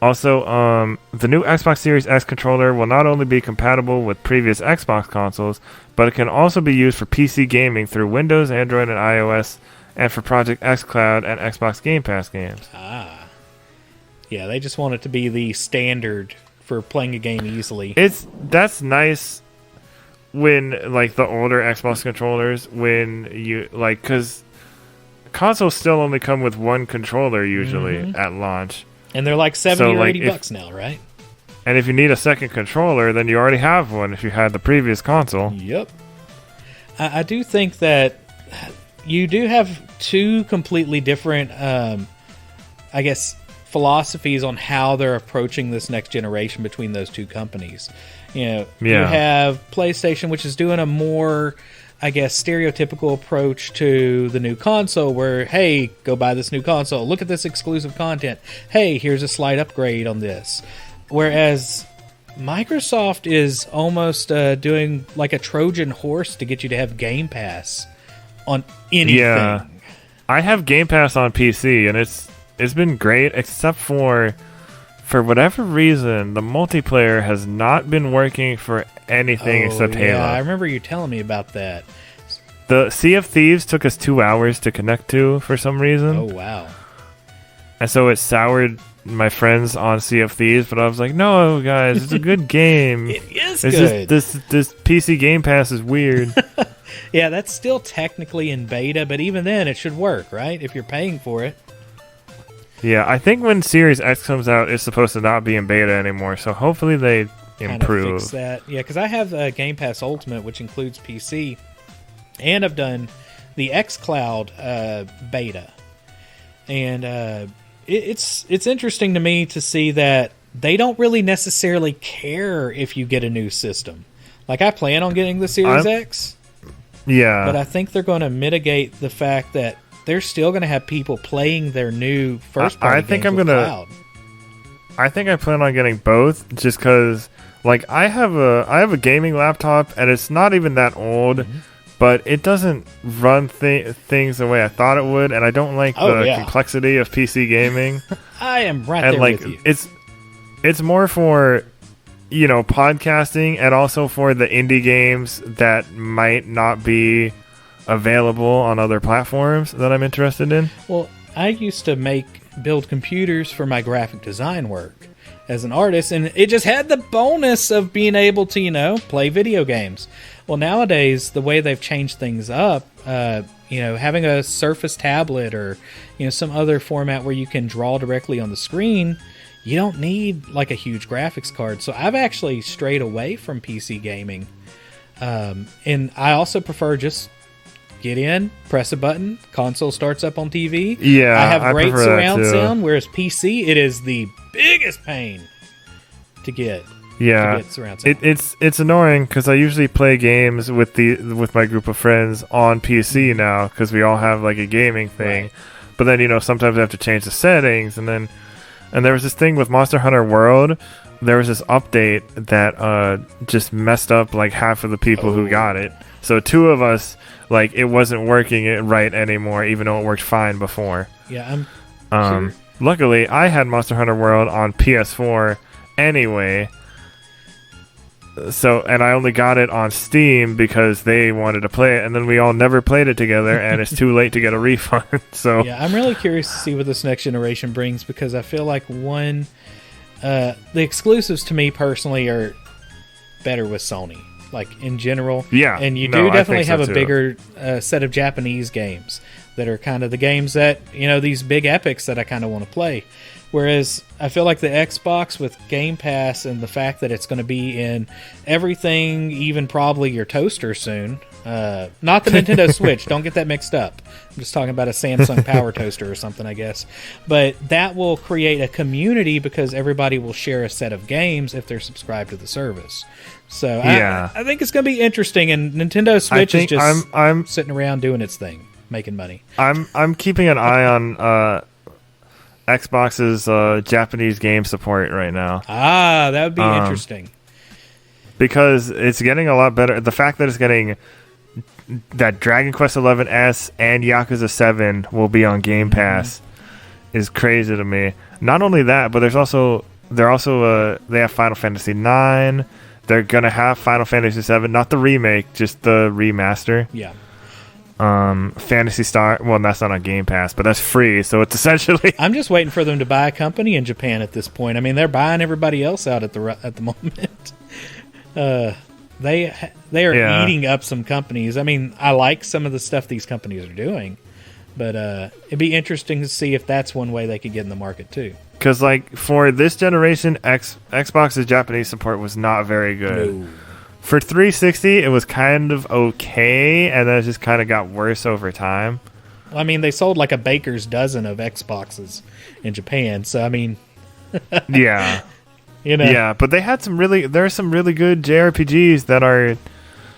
Speaker 1: Also, the new Xbox Series X controller will not only be compatible with previous Xbox consoles, but it can also be used for PC gaming through Windows, Android, and iOS, and for Project xCloud and Xbox Game Pass games.
Speaker 2: Yeah, they just want it to be the standard for playing a game easily.
Speaker 1: That's nice. When, the older Xbox controllers, when you, because consoles still only come with one controller usually at launch.
Speaker 2: And they're like $70 or $80 now, right?
Speaker 1: And if you need a second controller, then you already have one if you had the previous console.
Speaker 2: Yep. I do think that you do have two completely different, philosophies on how they're approaching this next generation between those two companies. You have PlayStation, which is doing a more, stereotypical approach to the new console where, hey, go buy this new console. Look at this exclusive content. Hey, here's a slight upgrade on this. Whereas Microsoft is almost doing like a Trojan horse to get you to have Game Pass on anything.
Speaker 1: Yeah. I have Game Pass on PC, and it's been great, except for whatever reason, the multiplayer has not been working for anything except Halo.
Speaker 2: I remember you telling me about that.
Speaker 1: The Sea of Thieves took us 2 hours to connect to for some reason.
Speaker 2: Oh, wow.
Speaker 1: And so it soured my friends on Sea of Thieves, but I was like, no, guys, it's a good game.
Speaker 2: It is good.
Speaker 1: Just, this PC Game Pass is weird.
Speaker 2: Yeah, that's still technically in beta, but even then it should work, right? If you're paying for it.
Speaker 1: Yeah, I think when Series X comes out, it's supposed to not be in beta anymore, so hopefully they improve.
Speaker 2: Fix that. Yeah, because I have Game Pass Ultimate, which includes PC, and I've done the xCloud beta. And it's interesting to me to see that they don't really necessarily care if you get a new system. Like, I plan on getting the Series X.
Speaker 1: Yeah.
Speaker 2: But I think they're going to mitigate the fact that they're still going to have people playing their new first-party games with cloud.
Speaker 1: I think I plan on getting both, just because, like, I have a gaming laptop, and it's not even that old, but it doesn't run things the way I thought it would, and I don't like the complexity of PC gaming.
Speaker 2: I am right there with you.
Speaker 1: It's more for, you know, podcasting, and also for the indie games that might not be available on other platforms that I'm interested in.
Speaker 2: Well, I used to build computers for my graphic design work as an artist, and it just had the bonus of being able to, you know, play video games. Well, nowadays, the way they've changed things up, you know, having a Surface tablet or, you know, some other format where you can draw directly on the screen, you don't need like a huge graphics card. So I've actually strayed away from PC gaming. And I also prefer just get in, press a button, console starts up on TV.
Speaker 1: Yeah,
Speaker 2: I have great surround
Speaker 1: that
Speaker 2: sound, whereas PC, it is the biggest pain to get.
Speaker 1: Yeah,
Speaker 2: surround sound.
Speaker 1: It's annoying because I usually play games with my group of friends on PC now because we all have like a gaming thing. Right. But then, you know, sometimes I have to change the settings, and there was this thing with Monster Hunter World. There was this update that just messed up like half of the people who got it. So two of us, like, it wasn't working right anymore, even though it worked fine before.
Speaker 2: Yeah, I'm sure.
Speaker 1: Luckily, I had Monster Hunter World on PS4 anyway. So, and I only got it on Steam because they wanted to play it, and then we all never played it together, and it's too late to get a refund. So
Speaker 2: yeah, I'm really curious to see what this next generation brings, because I feel like the exclusives to me personally are better with Sony, like in general.
Speaker 1: Yeah,
Speaker 2: and you do definitely have a bigger set of Japanese games that are kind of the games that, you know, these big epics that I kind of want to play. Whereas I feel like the Xbox with Game Pass and the fact that it's going to be in everything, even probably your toaster soon. Not the Nintendo Switch. Don't get that mixed up. I'm just talking about a Samsung Power Toaster or something, I guess. But that will create a community because everybody will share a set of games if they're subscribed to the service. So yeah. I think it's going to be interesting. And Nintendo Switch is just I'm sitting around doing its thing, making money.
Speaker 1: I'm keeping an eye on Xbox's Japanese game support right now.
Speaker 2: That would be interesting.
Speaker 1: Because it's getting a lot better. The fact that it's getting that Dragon Quest XI S and Yakuza 7 will be on Game Pass is crazy to me. Not only that, but they have Final Fantasy 9. They're gonna have Final Fantasy 7, not the remake, just the remaster.
Speaker 2: Yeah.
Speaker 1: Phantasy Star. Well, that's not on Game Pass, but that's free, so it's essentially.
Speaker 2: I'm just waiting for them to buy a company in Japan at this point. I mean, they're buying everybody else out at the moment. They are eating up some companies. I mean, I like some of the stuff these companies are doing, but it'd be interesting to see if that's one way they could get in the market too. Because,
Speaker 1: like, for this generation, Xbox's Japanese support was not very good. No. For 360, it was kind of okay, and then it just kind of got worse over time.
Speaker 2: Well, I mean, they sold like a baker's dozen of Xboxes in Japan, so I mean...
Speaker 1: yeah.
Speaker 2: You know.
Speaker 1: Yeah, but there are some really good JRPGs that are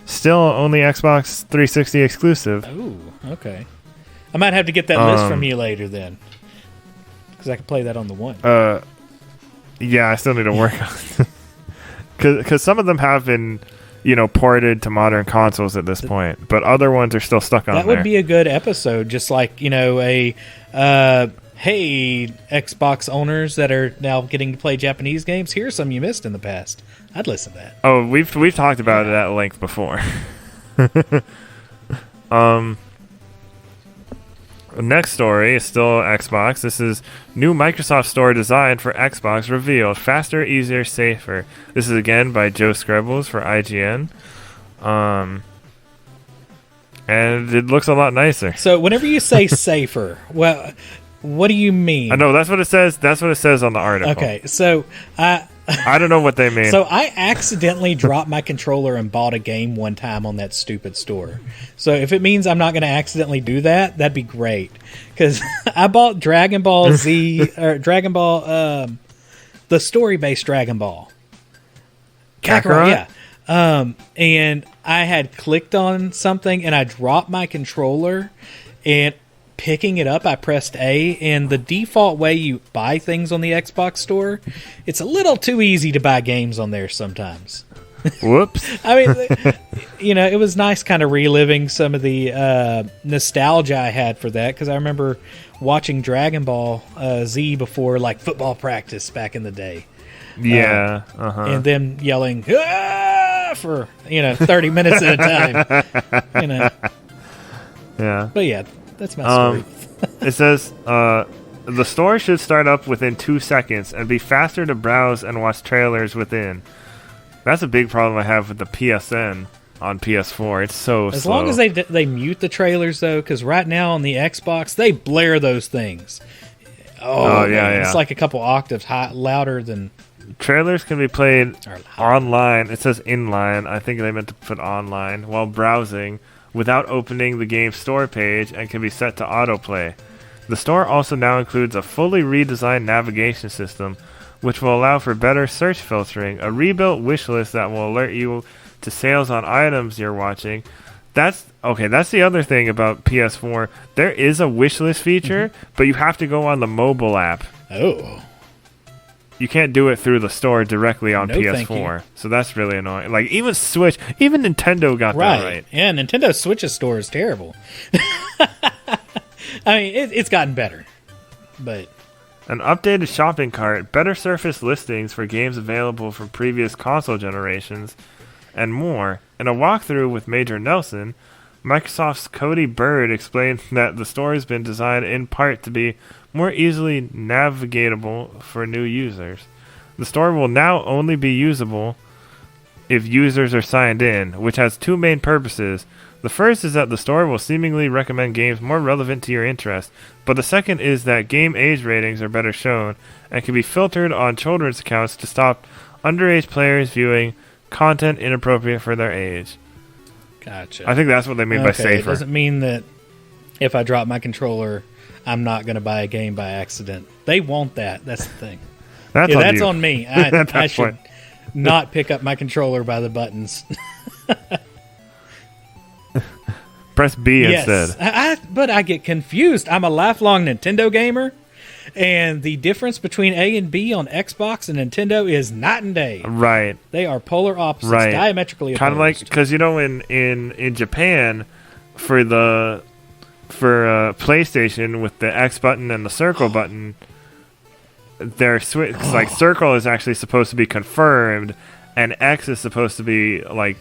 Speaker 1: still only Xbox 360 exclusive.
Speaker 2: Oh, okay. I might have to get that list from you later then, because I can play that on the One.
Speaker 1: Yeah, I still need to work on it. Because some of them have been, you know, ported to modern consoles at this point, but other ones are still stuck on there.
Speaker 2: That would be a good episode, just like, you know, hey, Xbox owners that are now getting to play Japanese games, here's some you missed in the past. I'd listen to that.
Speaker 1: Oh, we've talked about it at length before. Next story is still Xbox. This is new Microsoft Store design for Xbox revealed. Faster, easier, safer. This is again by Joe Screbbles for IGN. And it looks a lot nicer.
Speaker 2: So whenever you say safer, well, what do you mean?
Speaker 1: I know that's what it says. That's what it says on the article.
Speaker 2: Okay, so
Speaker 1: I don't know what they mean.
Speaker 2: So I accidentally dropped my controller and bought a game one time on that stupid store. So if it means I'm not going to accidentally do that, that'd be great. Because I bought Dragon Ball Z, or Dragon Ball, the story-based Dragon Ball.
Speaker 1: Kakarot?
Speaker 2: Yeah. And I had clicked on something and I dropped my controller, and picking it up I pressed A, and the default way you buy things on the Xbox store, it's a little too easy to buy games on there sometimes.
Speaker 1: Whoops.
Speaker 2: I mean, it was nice kind of reliving some of the nostalgia I had for that, because I remember watching Dragon Ball Z before like football practice back in the day.
Speaker 1: Yeah.
Speaker 2: And them yelling for 30 minutes at a time.
Speaker 1: Yeah.
Speaker 2: But yeah, that's my story.
Speaker 1: It says the store should start up within 2 seconds and be faster to browse and watch trailers within. That's a big problem I have with the PSN on PS4. It's so slow.
Speaker 2: As long as they mute the trailers, though, because right now on the Xbox, they blare those things. Oh yeah. It's like a couple octaves louder than...
Speaker 1: Trailers can be played online. It says inline. I think they meant to put online while browsing without opening the game's store page, and can be set to autoplay. The store also now includes a fully redesigned navigation system, which will allow for better search filtering, a rebuilt wish list that will alert you to sales on items you're watching. That's the other thing about PS4. There is a wish list feature, but you have to go on the mobile app.
Speaker 2: Oh.
Speaker 1: You can't do it through the store directly on PS4. So that's really annoying. Like, even Switch, even Nintendo got that right.
Speaker 2: Yeah, Nintendo Switch's store is terrible. I mean, it's gotten better. But
Speaker 1: an updated shopping cart, better surface listings for games available from previous console generations, and more. In a walkthrough with Major Nelson, Microsoft's Cody Bird explained that the store has been designed in part to be more easily navigatable for new users. The store will now only be usable if users are signed in, which has two main purposes. The first is that the store will seemingly recommend games more relevant to your interests, but the second is that game age ratings are better shown and can be filtered on children's accounts to stop underage players viewing content inappropriate for their age.
Speaker 2: Gotcha.
Speaker 1: I think that's what they mean by safer.
Speaker 2: It doesn't mean that if I drop my controller, I'm not going to buy a game by accident. They want that. That's the thing. That's on me. I should not pick up my controller by the buttons.
Speaker 1: Press B instead.
Speaker 2: But I get confused. I'm a lifelong Nintendo gamer, and the difference between A and B on Xbox and Nintendo is night and day.
Speaker 1: Right.
Speaker 2: They are polar opposites, diametrically opposed.
Speaker 1: Kind of like, because in Japan, for PlayStation with the X button and the circle button, their like circle is actually supposed to be confirmed, and X is supposed to be like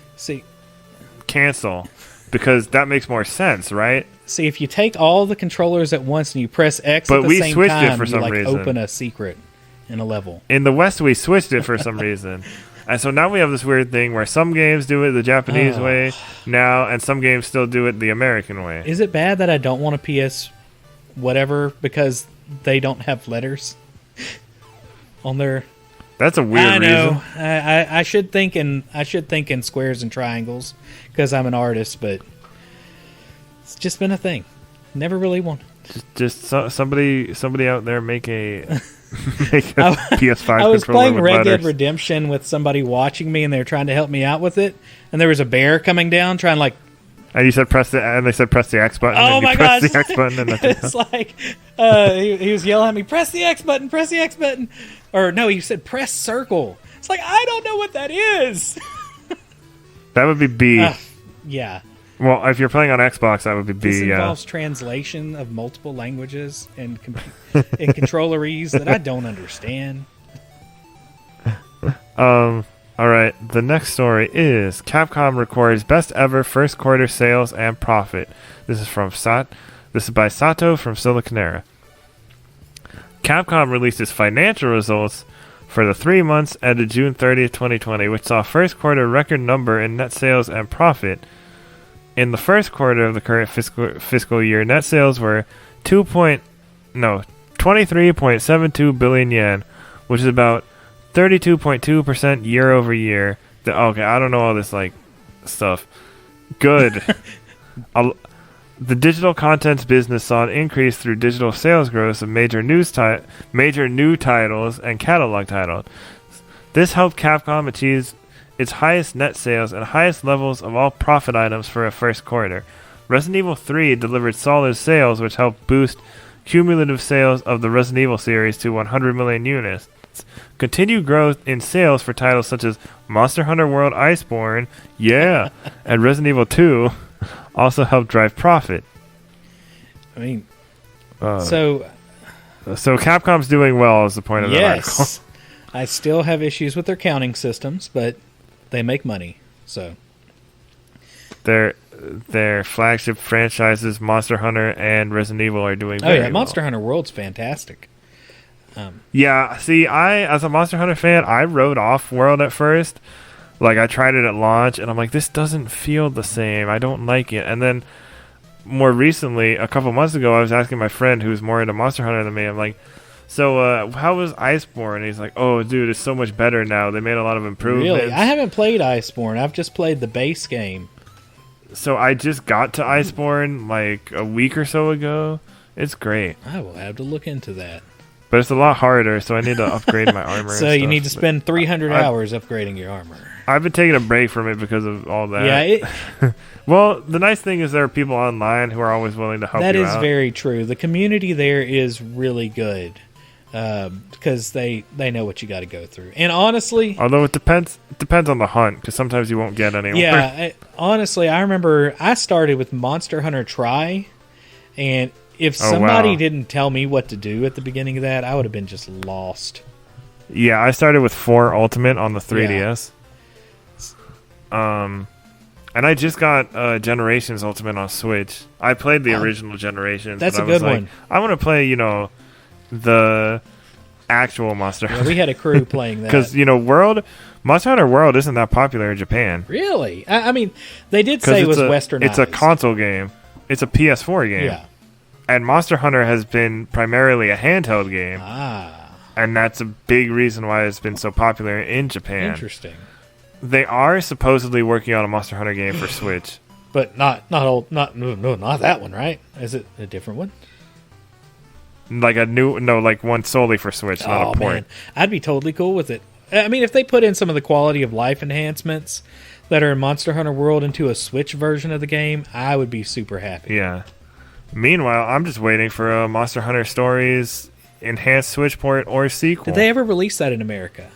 Speaker 1: cancel, because that makes more sense, right?
Speaker 2: See, if you take all the controllers at once and you press X
Speaker 1: but
Speaker 2: at the
Speaker 1: we
Speaker 2: same
Speaker 1: switched
Speaker 2: time,
Speaker 1: it for some reason.
Speaker 2: Open a secret in a level.
Speaker 1: In the West, we switched it for some reason. And so now we have this weird thing where some games do it the Japanese way now, and some games still do it the American way.
Speaker 2: Is it bad that I don't want a PS whatever because they don't have letters on their...
Speaker 1: That's a weird reason.
Speaker 2: I should think in squares and triangles because I'm an artist, but it's just been a thing. Never really wanted.
Speaker 1: Just somebody out there make a PS5 controller.
Speaker 2: I was playing Red
Speaker 1: letters.
Speaker 2: Dead Redemption with somebody watching me, and they were trying to help me out with it. And there was a bear coming down, trying like.
Speaker 1: And you said and they said press the X button.
Speaker 2: Oh
Speaker 1: and
Speaker 2: my god!
Speaker 1: The X button, and
Speaker 2: it's like he was yelling at me, "Press the X button! Press the X button!" Or no, he said, "Press circle." It's like I don't know what that is.
Speaker 1: That would be B.
Speaker 2: Yeah.
Speaker 1: Well, if you're playing on Xbox, that would be B.
Speaker 2: This involves translation of multiple languages and controlleries that I don't understand.
Speaker 1: All right. The next story is Capcom records best ever first quarter sales and profit. This is from This is by Sato from Siliconera. Capcom released its financial results for the 3 months ended June 30th, 2020, which saw first quarter record number in net sales and profit. In the first quarter of the current fiscal year, net sales were 23.72 billion yen, which is about 32.2% year over year. Okay, I don't know all this like stuff. Good. The digital contents business saw an increase through digital sales growth of major new titles and catalog titles. This helped Capcom achieve its highest net sales and highest levels of all profit items for a first quarter. Resident Evil 3 delivered solid sales, which helped boost cumulative sales of the Resident Evil series to 100 million units. Continued growth in sales for titles such as Monster Hunter World Iceborne, and Resident Evil 2 also helped drive profit.
Speaker 2: I mean,
Speaker 1: so Capcom's doing well is the point of the article.
Speaker 2: I still have issues with their counting systems, but they make money. So
Speaker 1: their flagship franchises, Monster Hunter and Resident Evil, are doing very well.
Speaker 2: Monster Hunter World's fantastic.
Speaker 1: See, as a Monster Hunter fan, I wrote off World at first. Like, I tried it at launch, and I'm like, this doesn't feel the same. I don't like it. And then, more recently, a couple months ago, I was asking my friend who's more into Monster Hunter than me, I'm like, so, how was Iceborne? And he's like, oh, dude, it's so much better now. They made a lot of improvements.
Speaker 2: Really? I haven't played Iceborne. I've just played the base game.
Speaker 1: So, I just got to Iceborne, like, a week or so ago. It's great.
Speaker 2: I will have to look into that.
Speaker 1: But it's a lot harder, so I need to upgrade my armor.
Speaker 2: So you need to spend 300 hours upgrading your armor.
Speaker 1: I've been taking a break from it because of all that.
Speaker 2: Yeah.
Speaker 1: Well, the nice thing is there are people online who are always willing to help you out.
Speaker 2: That is very true. The community there is really good because they know what you got to go through. And honestly...
Speaker 1: Although it depends on the hunt, because sometimes you won't get anywhere.
Speaker 2: Yeah, honestly, I remember I started with Monster Hunter Tri, and... If somebody didn't tell me what to do at the beginning of that, I would have been just lost.
Speaker 1: Yeah, I started with 4 Ultimate on the 3DS. And I just got Generations Ultimate on Switch. I played the original Generations.
Speaker 2: That's a good one.
Speaker 1: I want to play, the actual Monster Hunter.
Speaker 2: Yeah, we had a crew playing that.
Speaker 1: Because, Monster Hunter World isn't that popular in Japan.
Speaker 2: Really? I mean, they did say it was westernized.
Speaker 1: It's a console game. It's a PS4 game.
Speaker 2: Yeah.
Speaker 1: And Monster Hunter has been primarily a handheld game. And that's a big reason why it's been so popular in Japan.
Speaker 2: Interesting.
Speaker 1: They are supposedly working on a Monster Hunter game for Switch.
Speaker 2: But not that one, right? Is it a different one?
Speaker 1: Like one solely for Switch, not a port.
Speaker 2: Man. I'd be totally cool with it. I mean, if they put in some of the quality of life enhancements that are in Monster Hunter World into a Switch version of the game, I would be super happy.
Speaker 1: Yeah. Meanwhile, I'm just waiting for a Monster Hunter Stories enhanced Switch port or sequel.
Speaker 2: Did they ever release that in America?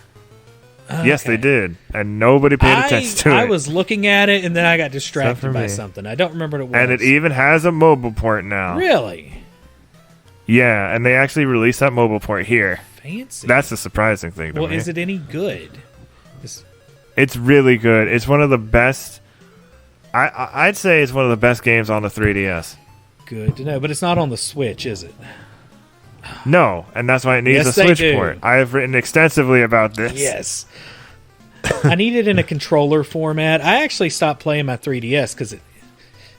Speaker 1: Yes, they did. And nobody paid attention to it.
Speaker 2: I was looking at it, and then I got distracted by something. I don't remember what it was.
Speaker 1: And it even has a mobile port now.
Speaker 2: Really?
Speaker 1: Yeah, and they actually released that mobile port here.
Speaker 2: Fancy.
Speaker 1: That's the surprising thing to me.
Speaker 2: Well, is it any good?
Speaker 1: It's really good. It's one of the best... I'd say it's one of the best games on the 3DS.
Speaker 2: Good to know, but it's not on the Switch, is it?
Speaker 1: No, and that's why it needs a Switch port. I have written extensively about this.
Speaker 2: Yes. I need it in a controller format. I actually stopped playing my 3DS because it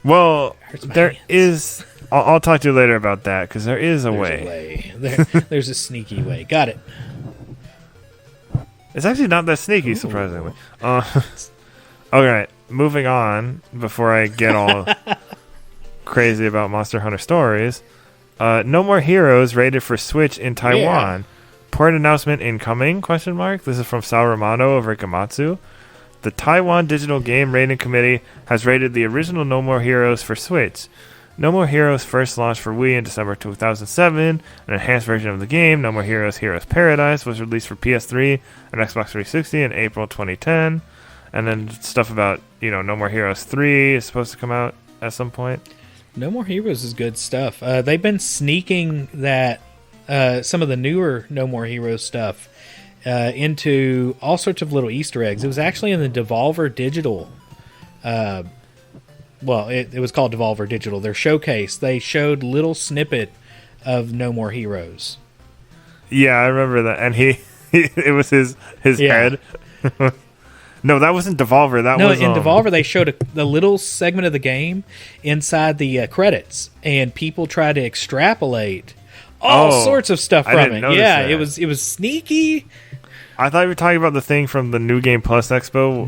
Speaker 2: hurts my hands. I'll talk to you later about that, because there is a way. There's a sneaky way. Got it.
Speaker 1: It's actually not that sneaky, surprisingly. All right, moving on, before I get all... crazy about Monster Hunter Stories. No More Heroes rated for Switch in Taiwan. Port announcement incoming? This is from Sal Romano of Rikamatsu. The Taiwan Digital Game Rating Committee has rated the original No More Heroes for Switch. No More Heroes first launched for Wii in December 2007. An enhanced version of the game, No More Heroes Heroes Paradise, was released for PS3 and Xbox 360 in April 2010. And then stuff about, No More Heroes 3 is supposed to come out at some point.
Speaker 2: No More Heroes is good stuff. They've been sneaking that some of the newer No More Heroes stuff into all sorts of little Easter eggs. It was actually in the Devolver Digital. It was called Devolver Digital. Their showcase. They showed little snippet of No More Heroes.
Speaker 1: Yeah, I remember that. And it was his head. No, that wasn't Devolver.
Speaker 2: In Devolver, they showed a little segment of the game inside the credits, and people tried to extrapolate all sorts of stuff from it. Yeah, that. It was sneaky.
Speaker 1: I thought you were talking about the thing from the New Game Plus Expo,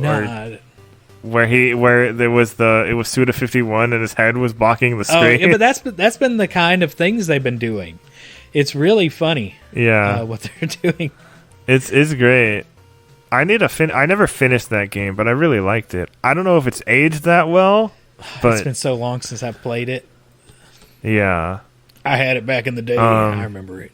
Speaker 1: where it was Suda51 and his head was blocking the screen.
Speaker 2: Yeah, but that's been the kind of things they've been doing. It's really funny.
Speaker 1: Yeah,
Speaker 2: what they're doing.
Speaker 1: It's great. I need to I never finished that game, but I really liked it. I don't know if it's aged that well, but
Speaker 2: It's been so long since I've played it.
Speaker 1: yeah.
Speaker 2: I had it back in the day. I remember it.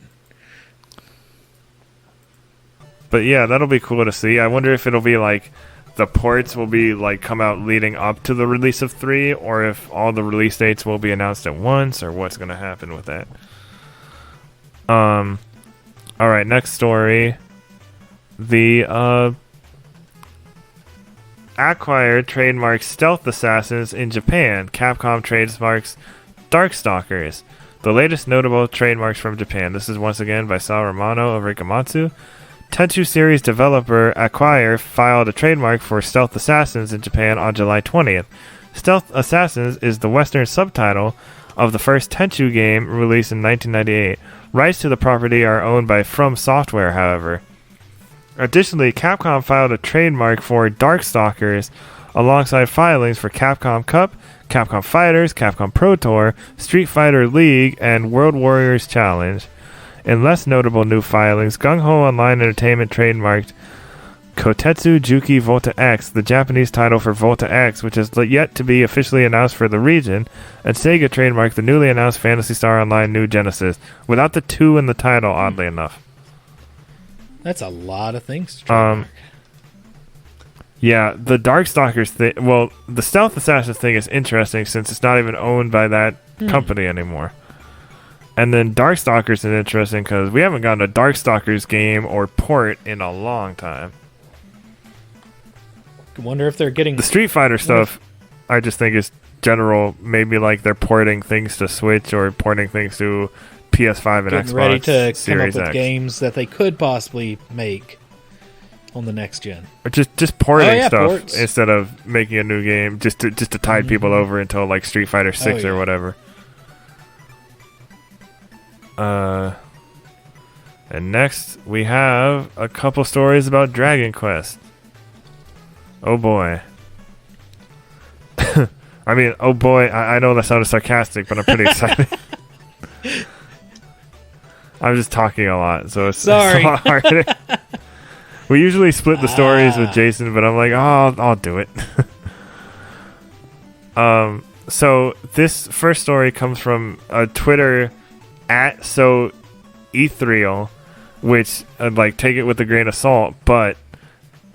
Speaker 1: But yeah, that'll be cool to see. I wonder if it'll be like the ports will be like come out leading up to the release of 3, or if all the release dates will be announced at once, or what's going to happen with that. All right, next story. The Acquire trademarks Stealth Assassins in Japan. Capcom trademarks Darkstalkers. The latest notable trademarks from Japan. This is once again by Sal Romano of Rikamatsu. Tenchu series developer Acquire filed a trademark for Stealth Assassins in Japan on July 20th. Stealth Assassins is the Western subtitle of the first Tenchu game released in 1998. Rights to the property are owned by From Software, however. Additionally, Capcom filed a trademark for Darkstalkers alongside filings for Capcom Cup, Capcom Fighters, Capcom Pro Tour, Street Fighter League, and World Warriors Challenge. In less notable new filings, Gung Ho Online Entertainment trademarked Kotetsu Juki Volta X, the Japanese title for Volta X, which is yet to be officially announced for the region, and Sega trademarked the newly announced Phantasy Star Online New Genesis, without the 2 in the title, oddly enough.
Speaker 2: That's a lot of things to trademark.
Speaker 1: Yeah, the Darkstalkers thing, well, the Stealth Assassins thing is interesting since it's not even owned by that company anymore. And then Darkstalkers is interesting because we haven't gotten a Darkstalkers game or port in a long time.
Speaker 2: I wonder if they're getting...
Speaker 1: The Street Fighter stuff, I just think is general, maybe like they're porting things to Switch or porting things to PS5 and
Speaker 2: getting
Speaker 1: Xbox
Speaker 2: ready to
Speaker 1: Series
Speaker 2: come up with
Speaker 1: X.
Speaker 2: games that they could possibly make on the next gen.
Speaker 1: Or just porting stuff
Speaker 2: ports.
Speaker 1: instead of making a new game just to tide people over until like Street Fighter 6 or whatever. And next we have a couple stories about Dragon Quest. Oh boy. I mean, oh boy, I know that sounded sarcastic, but I'm pretty excited. I'm just talking a lot, so it's
Speaker 2: Sorry.
Speaker 1: a lot hard. We usually split the stories with Jason, but I'm like, oh, I'll do it. So this first story comes from Twitter at so Ethereal, which like take it with a grain of salt, but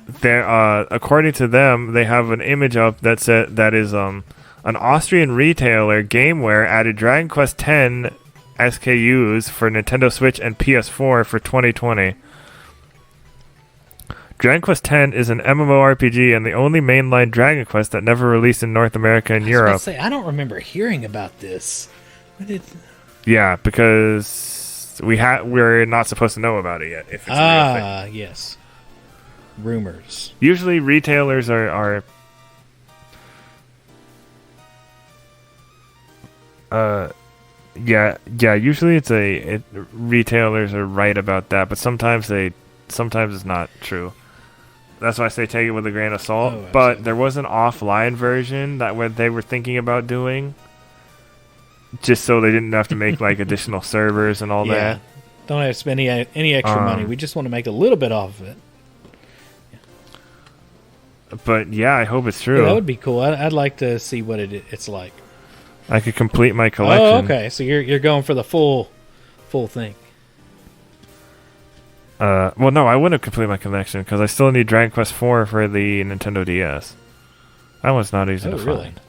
Speaker 1: there, according to them, they have an image up that is an Austrian retailer, Gameware, added Dragon Quest X SKUs for Nintendo Switch and PS4 for 2020. Dragon Quest X is an MMORPG and the only mainline Dragon Quest that never released in North America and Europe.
Speaker 2: I don't remember hearing about this.
Speaker 1: Yeah, because we're not supposed to know about it yet. If it's a real thing.
Speaker 2: Yes. Rumors.
Speaker 1: Usually retailers are usually retailers are right about that, but sometimes it's not true. That's why I say take it with a grain of salt. But there was an offline version that they were thinking about doing, just so they didn't have to make like additional servers and all that.
Speaker 2: Don't have to spend any extra money. We just want to make a little bit off of it.
Speaker 1: But yeah, I hope it's true.
Speaker 2: Yeah, that would be cool. I'd like to see what it's like.
Speaker 1: I could complete my collection.
Speaker 2: Oh, okay. So you're going for the full thing.
Speaker 1: Well, no, I wouldn't complete my collection because I still need Dragon Quest IV for the Nintendo DS. That one's not easy to find.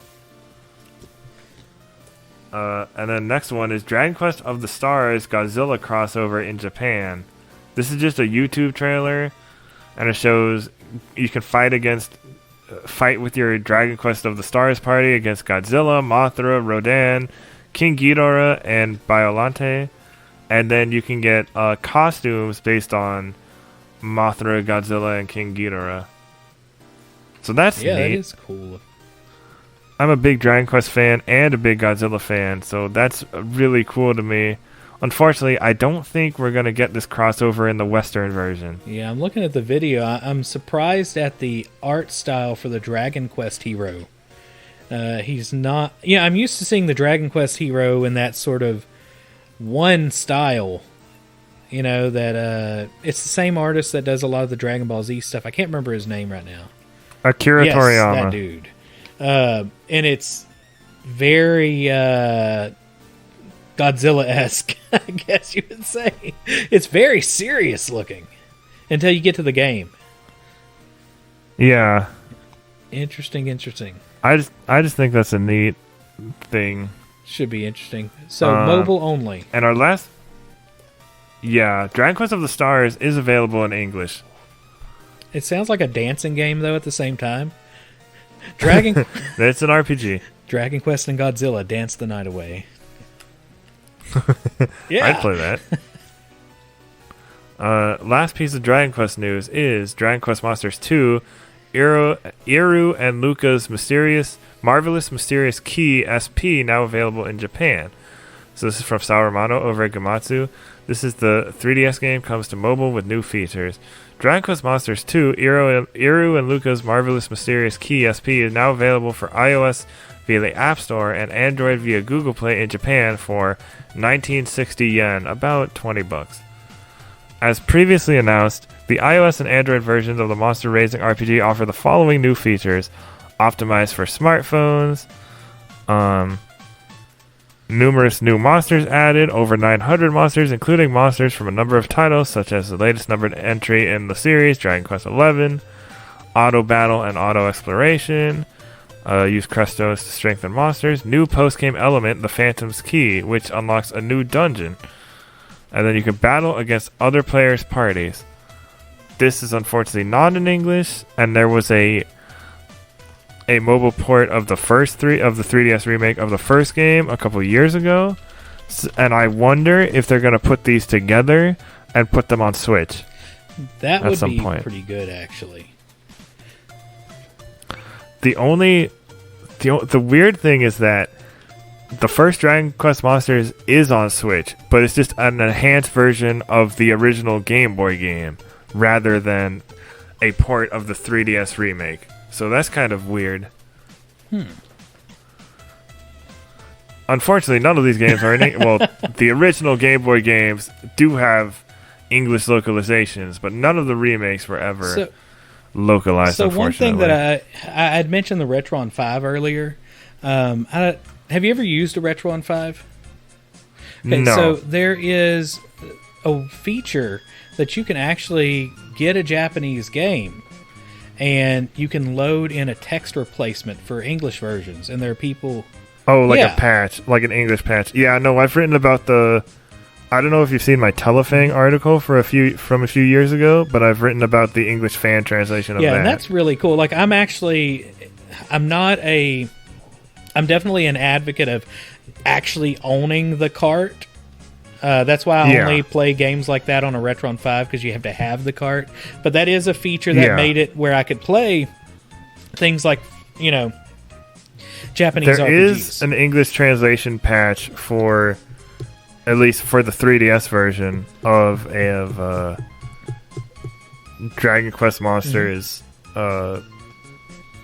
Speaker 1: And then next one is Dragon Quest of the Stars Godzilla crossover in Japan. This is just a YouTube trailer, and it shows you can fight with your Dragon Quest of the Stars party against Godzilla, Mothra, Rodan, King Ghidorah, and Biollante. And then you can get costumes based on Mothra, Godzilla, and King Ghidorah. So that's neat.
Speaker 2: Yeah, that is cool.
Speaker 1: I'm a big Dragon Quest fan and a big Godzilla fan, so that's really cool to me. Unfortunately, I don't think we're going to get this crossover in the Western version.
Speaker 2: Yeah, I'm looking at the video. I'm surprised at the art style for the Dragon Quest hero. He's not... Yeah, I'm used to seeing the Dragon Quest hero in that sort of one style, You know, that it's the same artist that does a lot of the Dragon Ball Z stuff. I can't remember his name right now.
Speaker 1: Akira Toriyama.
Speaker 2: That dude. And it's very Godzilla-esque, I guess you would say. It's very serious looking until you get to the game.
Speaker 1: Yeah.
Speaker 2: Interesting.
Speaker 1: I just think that's a neat thing.
Speaker 2: Should be interesting. So, mobile only.
Speaker 1: And our last... Yeah, Dragon Quest of the Stars is available in English.
Speaker 2: It sounds like a dancing game, though, at the same time. It's
Speaker 1: an RPG.
Speaker 2: Dragon Quest and Godzilla dance the night away. Yeah.
Speaker 1: I'd play that. Last piece of Dragon Quest news is Dragon Quest Monsters 2, Iru and Luca's Marvelous Mysterious Key SP, now available in Japan. So this is from Saurumano over at Gamatsu. This is the 3DS game, comes to mobile with new features. Dragon Quest Monsters 2, Iru and Luca's Marvelous Mysterious Key SP is now available for iOS via the App Store and Android via Google Play in Japan for 1960 yen, about $20. As previously announced, the iOS and Android versions of the Monster Raising RPG offer the following new features. Optimized for smartphones, numerous new monsters added, over 900 monsters, including monsters from a number of titles, such as the latest numbered entry in the series, Dragon Quest XI, auto battle and auto exploration, use crest stones to strengthen monsters, new post-game element, the Phantom's Key, which unlocks a new dungeon, and then you can battle against other players' parties. This is unfortunately not in English, and there was a mobile port of the 3DS remake of the first game a couple years ago, and I wonder if they're going to put these together and put them on Switch.
Speaker 2: That would be pretty good, actually.
Speaker 1: The weird thing is that the first Dragon Quest Monsters is on Switch, but it's just an enhanced version of the original Game Boy game rather than a port of the 3DS remake. So that's kind of weird. Unfortunately, none of these games are in well, the original Game Boy games do have English localizations, but none of the remakes were ever localized,
Speaker 2: so
Speaker 1: unfortunately.
Speaker 2: One thing that I had mentioned the Retron 5 earlier. Have you ever used a Retron 5? Okay,
Speaker 1: no.
Speaker 2: So there is a feature that you can actually get a Japanese game, and you can load in a text replacement for English versions, and there are people...
Speaker 1: Oh, like a patch, like an English patch. Yeah, no, I've written about I don't know if you've seen my Telefang article from a few years ago, but I've written about the English fan translation of that.
Speaker 2: Yeah, and that's really cool. Like, I'm definitely an advocate of actually owning the cart. That's why I only play games like that on a Retron 5, because you have to have the cart. But that is a feature that made it where I could play things like, Japanese RPGs.
Speaker 1: There is an English translation patch for, at least for the 3DS version of Dragon Quest Monsters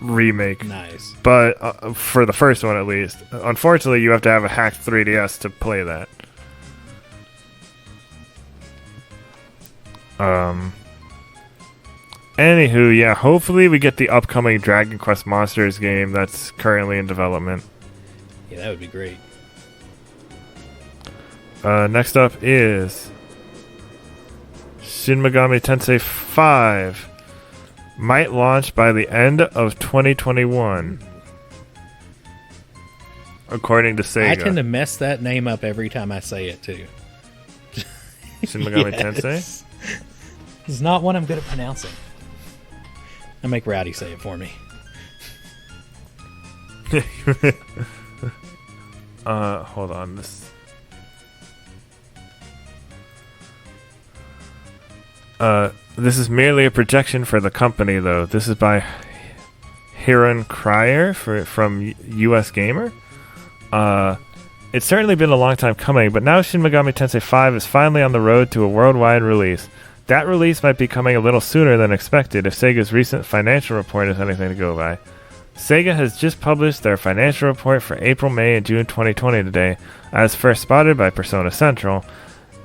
Speaker 1: remake.
Speaker 2: Nice.
Speaker 1: But for the first one, at least. Unfortunately, you have to have a hacked 3DS to play that. Anywho, yeah, hopefully we get the upcoming Dragon Quest Monsters game that's currently in development.
Speaker 2: Yeah, that would be great.
Speaker 1: Next up is Shin Megami Tensei 5. Might launch by the end of 2021. According to Sega.
Speaker 2: I tend to mess that name up every time I say it, too.
Speaker 1: Shin Megami Tensei?
Speaker 2: It's not one I'm good at pronouncing. I make Rowdy say it for me.
Speaker 1: Hold on. This is merely a projection for the company, though. This is by Hiron Cryer from US Gamer. It's certainly been a long time coming, but now Shin Megami Tensei 5 is finally on the road to a worldwide release. That release might be coming a little sooner than expected if Sega's recent financial report is anything to go by. Sega has just published their financial report for April, May, and June 2020 today, as first spotted by Persona Central,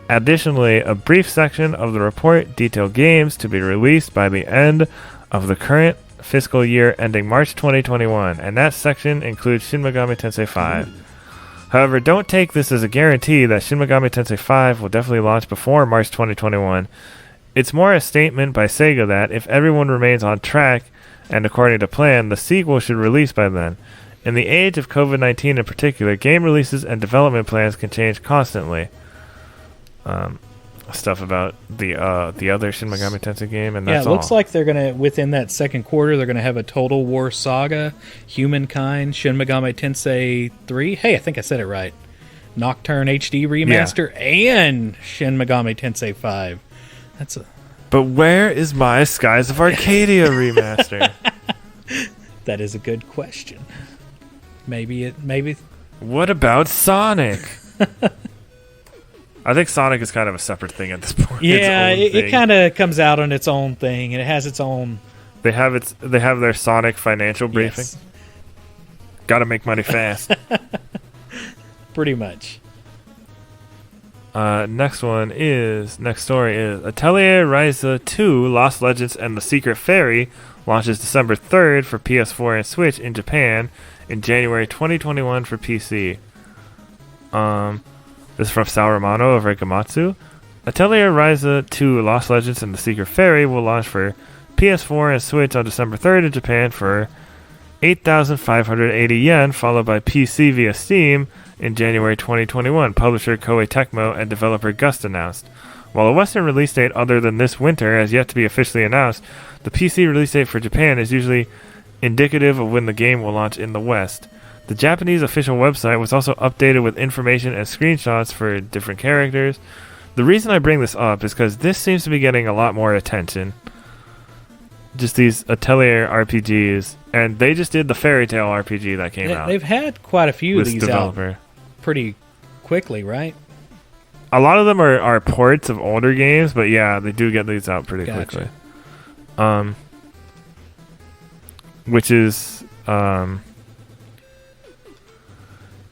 Speaker 1: Additionally, a brief section of the report detailed games to be released by the end of the current fiscal year ending March 2021, and that section includes Shin Megami Tensei 5. However, don't take this as a guarantee that Shin Megami Tensei 5 will definitely launch before March 2021. It's more a statement by Sega that if everyone remains on track and according to plan, the sequel should release by then. In the age of COVID-19 in particular, game releases and development plans can change constantly. Stuff about the other Shin Megami Tensei game, and that's
Speaker 2: it looks like they're gonna, within that second quarter, they're gonna have a Total War Saga, Humankind, Shin Megami Tensei 3. Hey, I think I said it right. Nocturne HD remaster and Shin Megami Tensei 5. That's a.
Speaker 1: But where is my Skies of Arcadia remaster?
Speaker 2: That is a good question. Maybe.
Speaker 1: What about Sonic? I think Sonic is kind of a separate thing at this point.
Speaker 2: Yeah, it kind of comes out on its own thing, and it has its own.
Speaker 1: They have their Sonic financial briefing.
Speaker 2: Yes.
Speaker 1: Got to make money fast.
Speaker 2: Pretty much.
Speaker 1: Next story is Atelier Ryza 2: Lost Legends and the Secret Fairy launches December 3rd for PS4 and Switch in Japan, in January 2021 for PC. This is from Sal Romano over at Gamatsu. Atelier Ryza 2: Lost Legends and the Secret Fairy will launch for PS4 and Switch on December 3rd in Japan for 8,580 yen, followed by PC via Steam in January 2021, publisher Koei Tecmo and developer Gust announced. While a Western release date other than this winter has yet to be officially announced, the PC release date for Japan is usually indicative of when the game will launch in the West. The Japanese official website was also updated with information and screenshots for different characters. The reason I bring this up is because this seems to be getting a lot more attention. Just these Atelier RPGs, and they just did the Fairy Tail RPG that came out.
Speaker 2: They've had quite a few of these
Speaker 1: developer.
Speaker 2: out pretty quickly, right?
Speaker 1: A lot of them are ports of older games, but yeah, they do get these out pretty quickly. Which is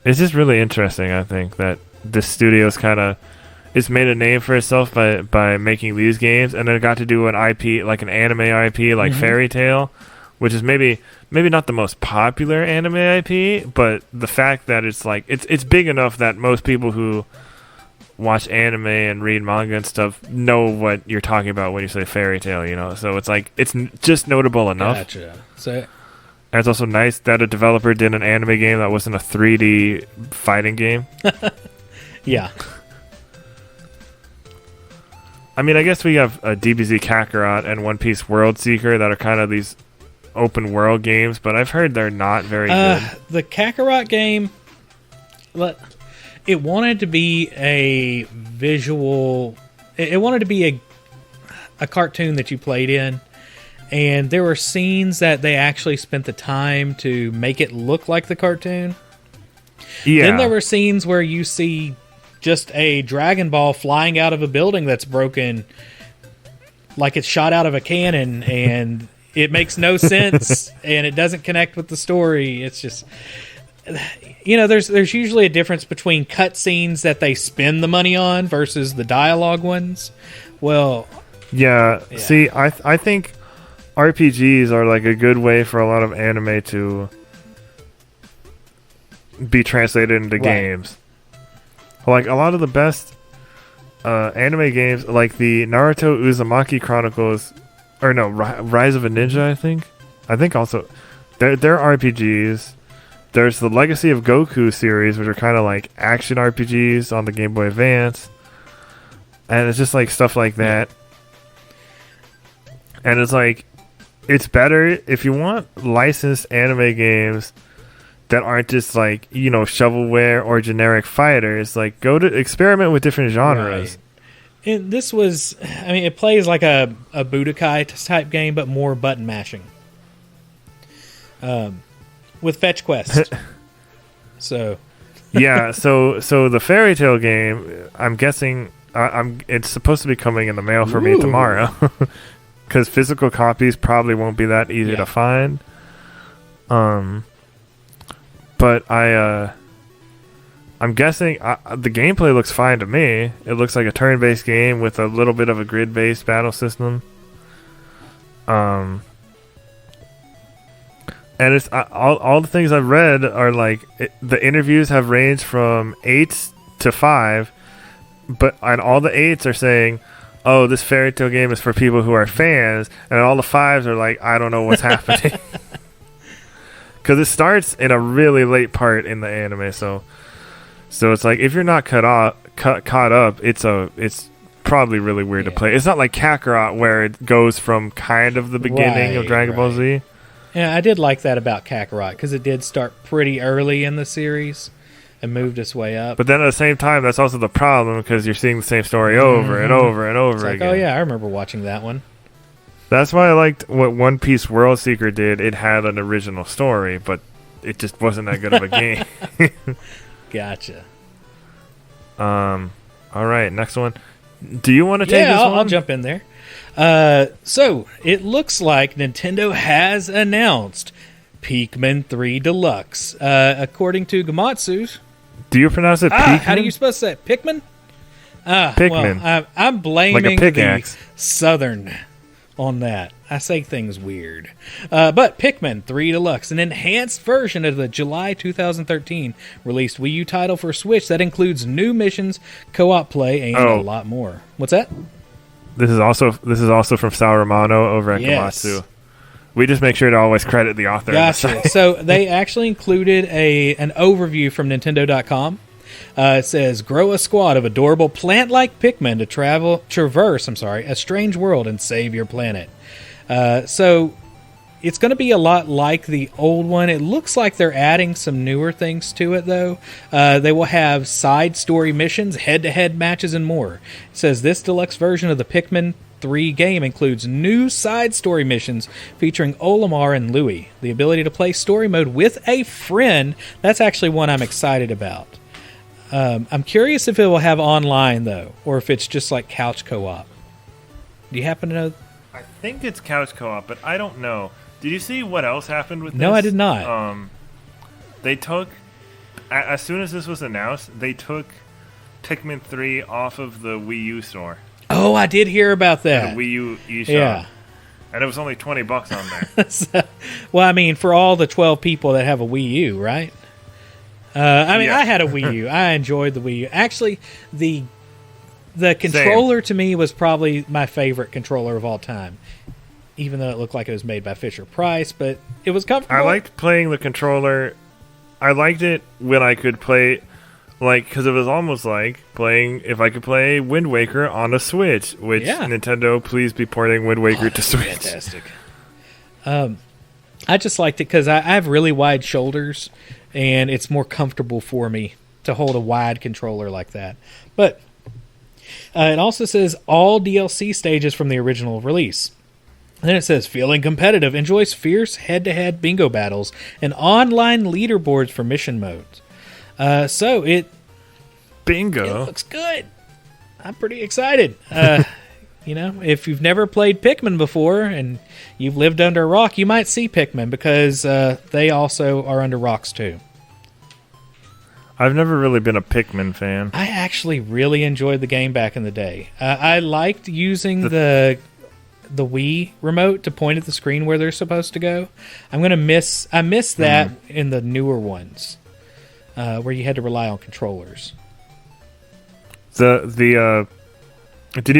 Speaker 1: it's just really interesting, I think, that this studio's kind of it's made a name for itself by making these games, and then it got to do an IP, like an anime IP, like Fairy Tail, which is maybe not the most popular anime IP, but the fact that it's like it's big enough that most people who watch anime and read manga and stuff know what you're talking about when you say Fairy Tail, you know. So it's like it's just notable enough.
Speaker 2: Gotcha. So.
Speaker 1: And it's also nice that a developer did an anime game that wasn't a 3D fighting game.
Speaker 2: Yeah.
Speaker 1: I mean, I guess we have DBZ Kakarot and One Piece World Seeker that are kind of these open world games, but I've heard they're not very good.
Speaker 2: The Kakarot game, it wanted to be a visual. It wanted to be a cartoon that you played in. And there were scenes that they actually spent the time to make it look like the cartoon. Yeah. Then there were scenes where you see just a Dragon Ball flying out of a building that's broken, like it's shot out of a cannon, and it makes no sense, and it doesn't connect with the story. It's just, you know, there's usually a difference between cutscenes that they spend the money on versus the dialogue ones. Well,
Speaker 1: yeah. See, I think RPGs are like a good way for a lot of anime to be translated into games. Like a lot of the best anime games, like the Naruto Uzumaki Chronicles, or no, Rise of a Ninja, I think also they're RPGs. There's the Legacy of Goku series, which are kind of like action RPGs on the Game Boy Advance, and it's just like stuff like that. And it's like, it's better if you want licensed anime games that aren't just like, you know, shovelware or generic fighters. Like, go to experiment with different genres.
Speaker 2: Right. And this was, I mean, it plays like a Budokai type game, but more button mashing. With Fetch Quest. So.
Speaker 1: Yeah, so the Fairy Tail game, I'm guessing it's supposed to be coming in the mail for me tomorrow. Because physical copies probably won't be that easy to find. But I'm guessing the gameplay looks fine to me. It looks like a turn-based game with a little bit of a grid-based battle system. And it's all the things I've read are like the interviews have ranged from 8 to 5, and all the 8s are saying, "Oh, this fairy tale game is for people who are fans," and all the 5s are like, "I don't know what's happening," because it starts in a really late part in the anime. So it's like if you're not caught up, it's probably really weird to play. It's not like Kakarot where it goes from kind of the beginning of Dragon Ball Z.
Speaker 2: Yeah, I did like that about Kakarot because it did start pretty early in the series and moved its way up.
Speaker 1: But then at the same time, that's also the problem because you're seeing the same story over and over and over again.
Speaker 2: Oh yeah, I remember watching that one.
Speaker 1: That's why I liked what One Piece World Seeker did. It had an original story, but it just wasn't that good of a game.
Speaker 2: Gotcha.
Speaker 1: All right, next one. Do you want to take this one?
Speaker 2: I'll jump in there. So, it looks like Nintendo has announced Pikmin 3 Deluxe. According to Gamatsu...
Speaker 1: Do you pronounce it Pikmin?
Speaker 2: How do you supposed to say it? Pikmin?
Speaker 1: Pikmin.
Speaker 2: Well, I'm blaming
Speaker 1: like a pickaxe.
Speaker 2: The Southern on that. I say things weird. But Pikmin 3 Deluxe, an enhanced version of the July 2013 released Wii U title for Switch that includes new missions, co-op play, and a lot more. What's that?
Speaker 1: This is also from Sal Romano over at Gamatsu. We just make sure to always credit the author.
Speaker 2: Gotcha. So they actually included an overview from Nintendo.com. It says, grow a squad of adorable plant-like Pikmin to traverse a strange world and save your planet. So it's going to be a lot like the old one. It looks like they're adding some newer things to it, though. They will have side story missions, head-to-head matches, and more. It says this deluxe version of the Pikmin 3 game includes new side story missions featuring Olimar and Louie. The ability to play story mode with a friend. That's actually one I'm excited about. I'm curious if it will have online, though, or if it's just like couch co-op. Do you happen to know?
Speaker 1: I think it's couch co-op, but I don't know. Did you see what else happened with this?
Speaker 2: No, I did not.
Speaker 1: They took, as soon as this was announced, they took Pikmin 3 off of the Wii U store.
Speaker 2: Oh, I did hear about that.
Speaker 1: The Wii U eShop.
Speaker 2: Yeah.
Speaker 1: And it was only $20 on there.
Speaker 2: Well, I mean, for all the 12 people that have a Wii U, right? I had a Wii U. I enjoyed the Wii U. Actually, the controller to me was probably my favorite controller of all time. Even though it looked like it was made by Fisher-Price, but it was comfortable.
Speaker 1: I liked playing the controller. I liked it when I could play, because it was almost like playing, if I could play Wind Waker on a Switch, which Nintendo, please be porting Wind Waker to Switch.
Speaker 2: Fantastic. I just liked it because I have really wide shoulders, and it's more comfortable for me to hold a wide controller like that. But it also says all DLC stages from the original release. And then it says, feeling competitive, enjoys fierce head-to-head bingo battles and online leaderboards for mission modes.
Speaker 1: Bingo.
Speaker 2: It looks good. I'm pretty excited. If you've never played Pikmin before and you've lived under a rock, you might see Pikmin because they also are under rocks too.
Speaker 1: I've never really been a Pikmin fan.
Speaker 2: I actually really enjoyed the game back in the day. I liked using the Wii remote to point at the screen where they're supposed to go. I miss that in the newer ones where you had to rely on controllers.
Speaker 1: Did you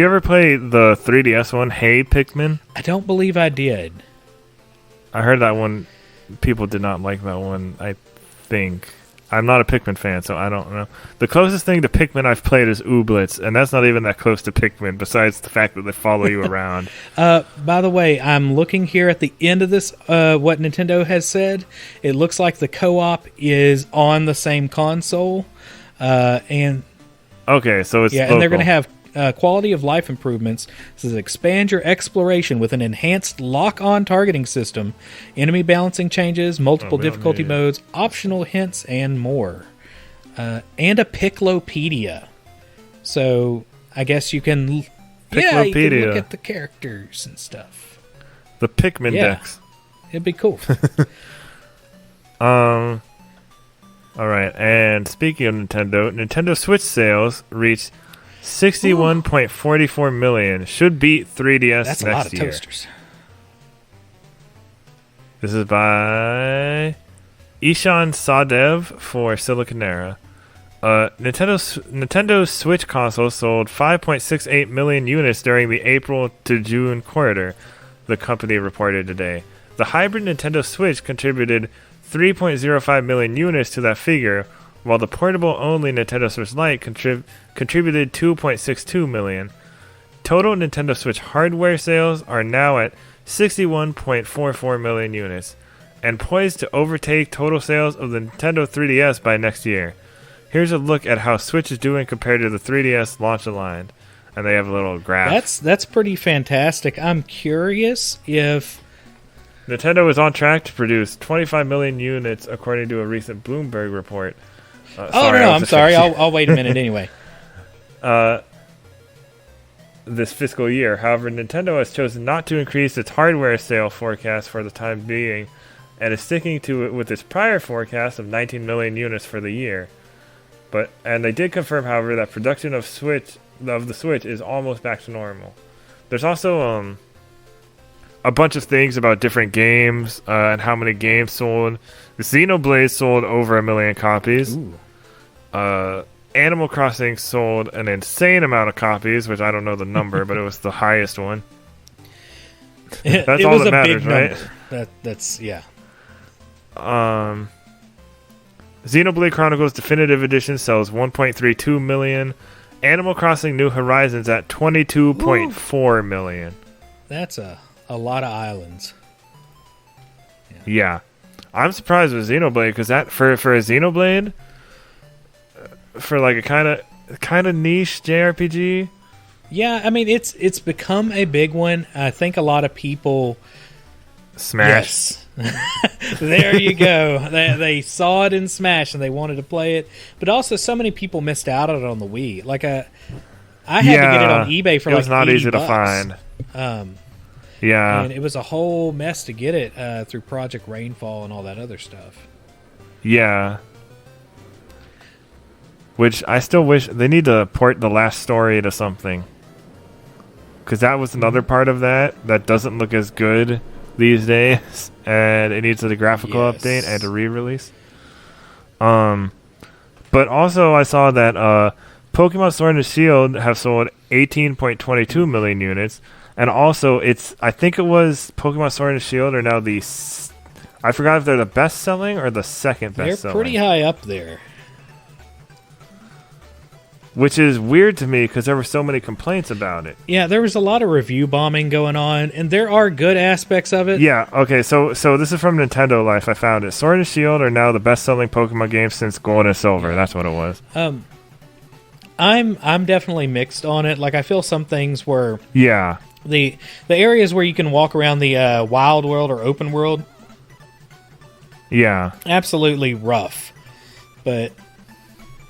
Speaker 1: ever play the 3DS one, Hey Pikmin?
Speaker 2: I don't believe I did.
Speaker 1: I heard that one. People did not like that one, I think. I'm not a Pikmin fan, so I don't know. The closest thing to Pikmin I've played is Ooblets, and that's not even that close to Pikmin, besides the fact that they follow you around.
Speaker 2: By the way, I'm looking here at the end of this, what Nintendo has said. It looks like the co-op is on the same console.
Speaker 1: Okay, so it's
Speaker 2: and they're going to have quality of life improvements. It says expand your exploration with an enhanced lock-on targeting system, enemy balancing changes, multiple difficulty modes, optional hints, and more. And a Piclopedia. So I guess you can, you can look at the characters and stuff.
Speaker 1: The Pikmin Dex.
Speaker 2: It'd be cool.
Speaker 1: All right, and speaking of Nintendo, Nintendo Switch sales reached 61.44 million. Should beat 3DS
Speaker 2: That's
Speaker 1: next
Speaker 2: a lot of
Speaker 1: year.
Speaker 2: toasters.
Speaker 1: This is by Ishan Sadev for Siliconera. Nintendo's Switch console sold 5.68 million units during the April to June quarter, the company reported today. The hybrid Nintendo Switch contributed 3.05 million units to that figure, while the portable-only Nintendo Switch Lite contributed 2.62 million. Total Nintendo Switch hardware sales are now at 61.44 million units, and poised to overtake total sales of the Nintendo 3DS by next year. Here's a look at how Switch is doing compared to the 3DS launch line, and they have a little graph.
Speaker 2: That's pretty fantastic. I'm curious if
Speaker 1: Nintendo is on track to produce 25 million units, according to a recent Bloomberg report.
Speaker 2: I'm sorry. I'll wait a minute anyway.
Speaker 1: This fiscal year. However, Nintendo has chosen not to increase its hardware sale forecast for the time being, and is sticking to it with its prior forecast of 19 million units for the year. And they did confirm, however, that production of the Switch is almost back to normal. There's also a bunch of things about different games and how many games sold. Xenoblade sold over 1 million copies. Animal Crossing sold an insane amount of copies, which I don't know the number, but it was the highest one. That's all that matters, right?
Speaker 2: That's yeah.
Speaker 1: Xenoblade Chronicles Definitive Edition sells 1.32 million. Animal Crossing New Horizons at 22.4 million.
Speaker 2: That's a lot of islands.
Speaker 1: Yeah. I'm surprised with Xenoblade, because that for a Xenoblade, for like a kind of niche JRPG.
Speaker 2: Yeah, I mean it's become a big one. I think a lot of people
Speaker 1: Smash.
Speaker 2: Yes. There you go. They saw it in Smash and they wanted to play it, but also so many people missed out on it on the Wii. Like I had to get it on eBay for like $80. It was not easy to find.
Speaker 1: Yeah,
Speaker 2: and it was a whole mess to get it through Project Rainfall and all that other stuff.
Speaker 1: Yeah. Which I still wish they need to port the last story to something, because that was another part of that doesn't look as good these days, and it needs a graphical update and a re-release. But also I saw that Pokemon Sword and Shield have sold 18.22 million units, and also I think it was Pokemon Sword and Shield are now I forgot if they're the best selling or the second best selling.
Speaker 2: They're pretty high up there.
Speaker 1: Which is weird to me because there were so many complaints about it.
Speaker 2: Yeah, there was a lot of review bombing going on, and there are good aspects of it.
Speaker 1: Yeah, okay, so this is from Nintendo Life. I found it. Sword and Shield are now the best-selling Pokemon games since Gold and Silver. That's what it was.
Speaker 2: I'm definitely mixed on it. Like, I feel some things were...
Speaker 1: Yeah.
Speaker 2: The areas where you can walk around the wild world or open world...
Speaker 1: Yeah.
Speaker 2: Absolutely rough. But...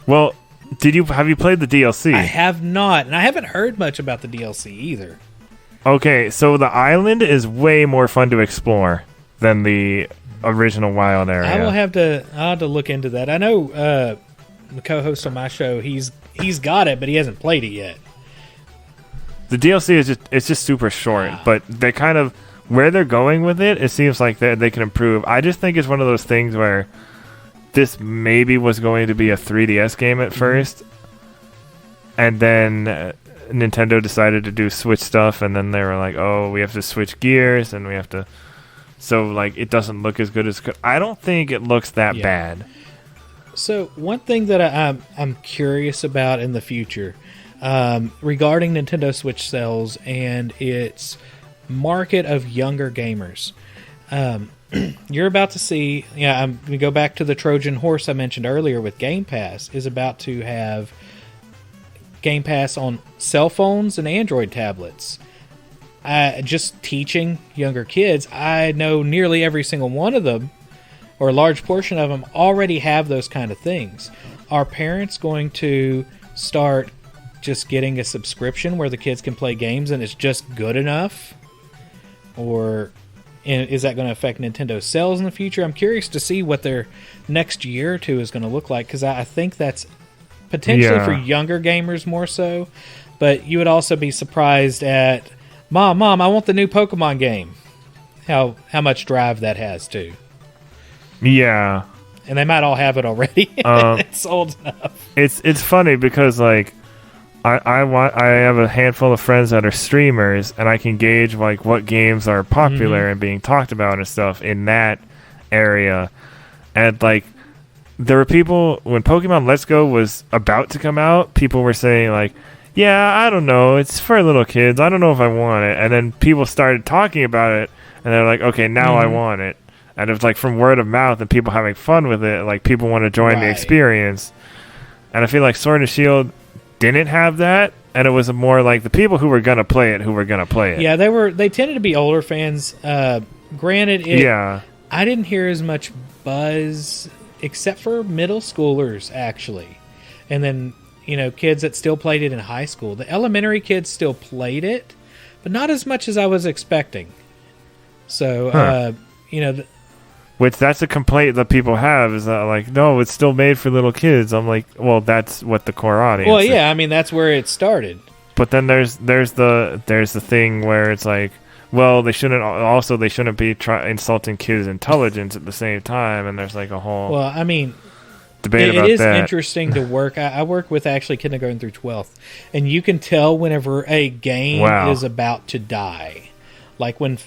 Speaker 1: Well... Have you played the DLC?
Speaker 2: I have not, and I haven't heard much about the DLC either.
Speaker 1: Okay, so the island is way more fun to explore than the original wild area.
Speaker 2: I'll have to look into that. I know the co-host on my show, he's got it, but he hasn't played it yet.
Speaker 1: The DLC is just super short, but they kind of where they're going with it. It seems like they can improve. I just think it's one of those things where this maybe was going to be a 3DS game at first, and then Nintendo decided to do Switch stuff, and then they were like, oh, we have to switch gears, and we have to... So, like, it doesn't look as good as... I don't think it looks that bad.
Speaker 2: So, one thing that I'm curious about in the future, regarding Nintendo Switch sales and its market of younger gamers... you're about to see... I'm going to go back to the Trojan horse I mentioned earlier with Game Pass, is about to have Game Pass on cell phones and Android tablets. Just teaching younger kids, I know nearly every single one of them, or a large portion of them, already have those kind of things. Are parents going to start just getting a subscription where the kids can play games and it's just good enough? Or... And is that going to affect Nintendo sales in the future? I'm curious to see what their next year or two is going to look like, because I think that's potentially for younger gamers more so. But you would also be surprised at, Mom, I want the new Pokemon game. How much drive that has too.
Speaker 1: Yeah.
Speaker 2: And they might all have it already. It's old enough.
Speaker 1: It's funny because like I have a handful of friends that are streamers, and I can gauge like what games are popular and being talked about and stuff in that area. And like there were people when Pokemon Let's Go was about to come out, people were saying like, yeah, I don't know, it's for little kids, I don't know if I want it. And then people started talking about it, and they're like, okay, now I want it. And it was like from word of mouth and people having fun with it, like people want to join the experience. And I feel like Sword and Shield didn't have that, and it was more like the people who were gonna play it.
Speaker 2: Yeah, they tended to be older fans. Granted, I didn't hear as much buzz except for middle schoolers actually, and then kids that still played it in high school. The elementary kids still played it, but not as much as I was expecting. So
Speaker 1: which that's a complaint that people have, is that like, no, it's still made for little kids. I'm like, well, that's what the core audience.
Speaker 2: Well, yeah, I mean that's where it started.
Speaker 1: But then there's the thing where it's like, well, they shouldn't be insulting kids' intelligence at the same time, and there's like a whole debate about that. It is
Speaker 2: interesting to work. I work with actually kindergarten through 12th, and you can tell whenever a game is about to die. Like when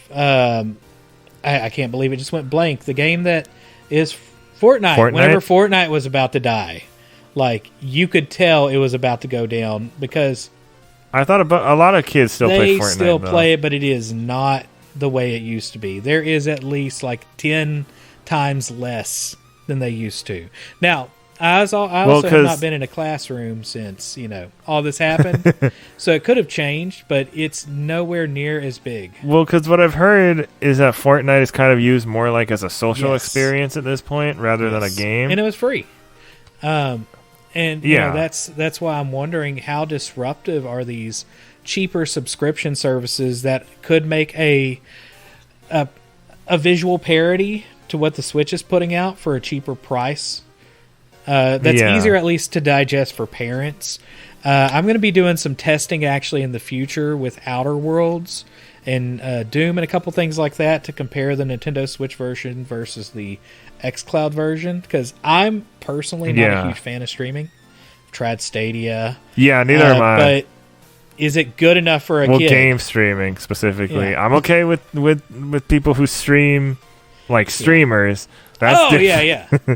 Speaker 2: I can't believe it just went blank. The game that is Fortnite. Whenever Fortnite was about to die, like you could tell it was about to go down, because
Speaker 1: I thought about a lot of kids still play Fortnite. They still
Speaker 2: play it, but it is not the way it used to be. There is at least like 10 times less than they used to. Now, I also have not been in a classroom since, all this happened. So it could have changed, but it's nowhere near as big.
Speaker 1: Well, because what I've heard is that Fortnite is kind of used more like as a social experience at this point rather than a game.
Speaker 2: And it was free. That's why I'm wondering how disruptive are these cheaper subscription services that could make a visual parody to what the Switch is putting out for a cheaper price. That's easier at least to digest for parents. I'm going to be doing some testing actually in the future with Outer Worlds and Doom and a couple things like that to compare the Nintendo Switch version versus the xCloud version, because I'm personally not a huge fan of streaming. I've tried Stadia.
Speaker 1: Yeah, neither am I.
Speaker 2: But is it good enough for a kid?
Speaker 1: Well, game streaming specifically. Yeah. I'm okay with people who stream like streamers. That's different.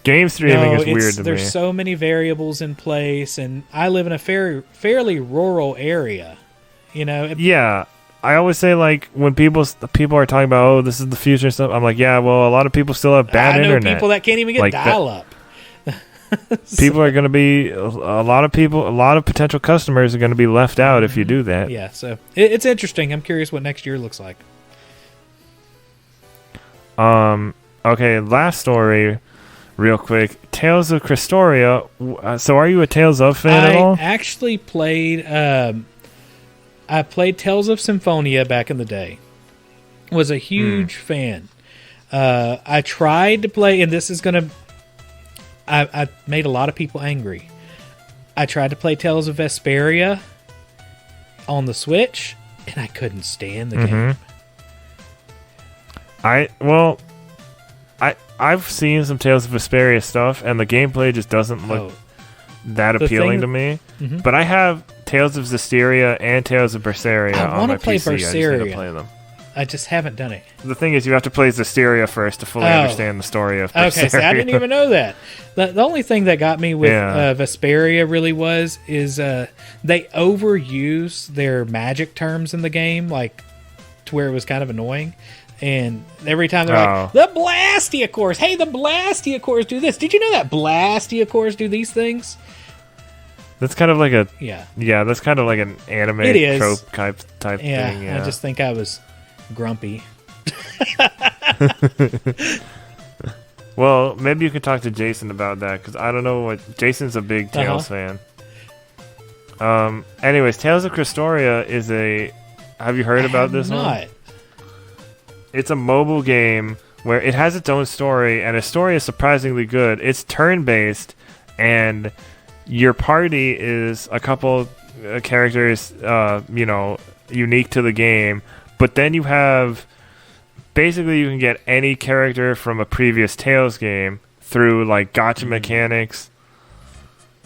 Speaker 1: Game streaming is weird to me.
Speaker 2: There's so many variables in place, and I live in a fairly rural area.
Speaker 1: Yeah, I always say like when people are talking about, oh, this is the future and stuff. I'm like, yeah, well, a lot of people still have bad internet.
Speaker 2: I know people that can't even get dial up.
Speaker 1: People are going to be a lot of potential customers are going to be left out if you do that.
Speaker 2: Yeah, so it's interesting. I'm curious what next year looks like.
Speaker 1: Okay, last story. Real quick, Tales of Cristoria. So, are you a Tales of fan at all?
Speaker 2: I actually played. I played Tales of Symphonia back in the day. Was a huge fan. I tried to play, and this is gonna. I made a lot of people angry. I tried to play Tales of Vesperia on the Switch, and I couldn't stand the game.
Speaker 1: I've seen some Tales of Vesperia stuff, and the gameplay just doesn't look that appealing to me. But I have Tales of Zestiria and Tales of Berseria on my PC. I just need to play them.
Speaker 2: I just haven't done it.
Speaker 1: The thing is, you have to play Zestiria first to fully understand the story of Berseria.
Speaker 2: Okay, so I didn't even know that. The only thing that got me with Vesperia really is they overuse their magic terms in the game, like to where it was kind of annoying. And every time they're like, the Blastia cores. Hey, the Blastia cores do this. Did you know that Blastia cores do these things?
Speaker 1: That's kind of like that's kind of like an anime trope type thing. Yeah,
Speaker 2: I just think I was grumpy.
Speaker 1: Well, maybe you could talk to Jason about that, because I don't know what... Jason's a big Tales fan. Anyways, Tales of Cristoria is a... Have you heard about this one? It's a mobile game where it has its own story, and its story is surprisingly good. It's turn-based, and your party is a couple characters, unique to the game. But then you have... Basically, you can get any character from a previous Tales game through, like, gacha mechanics.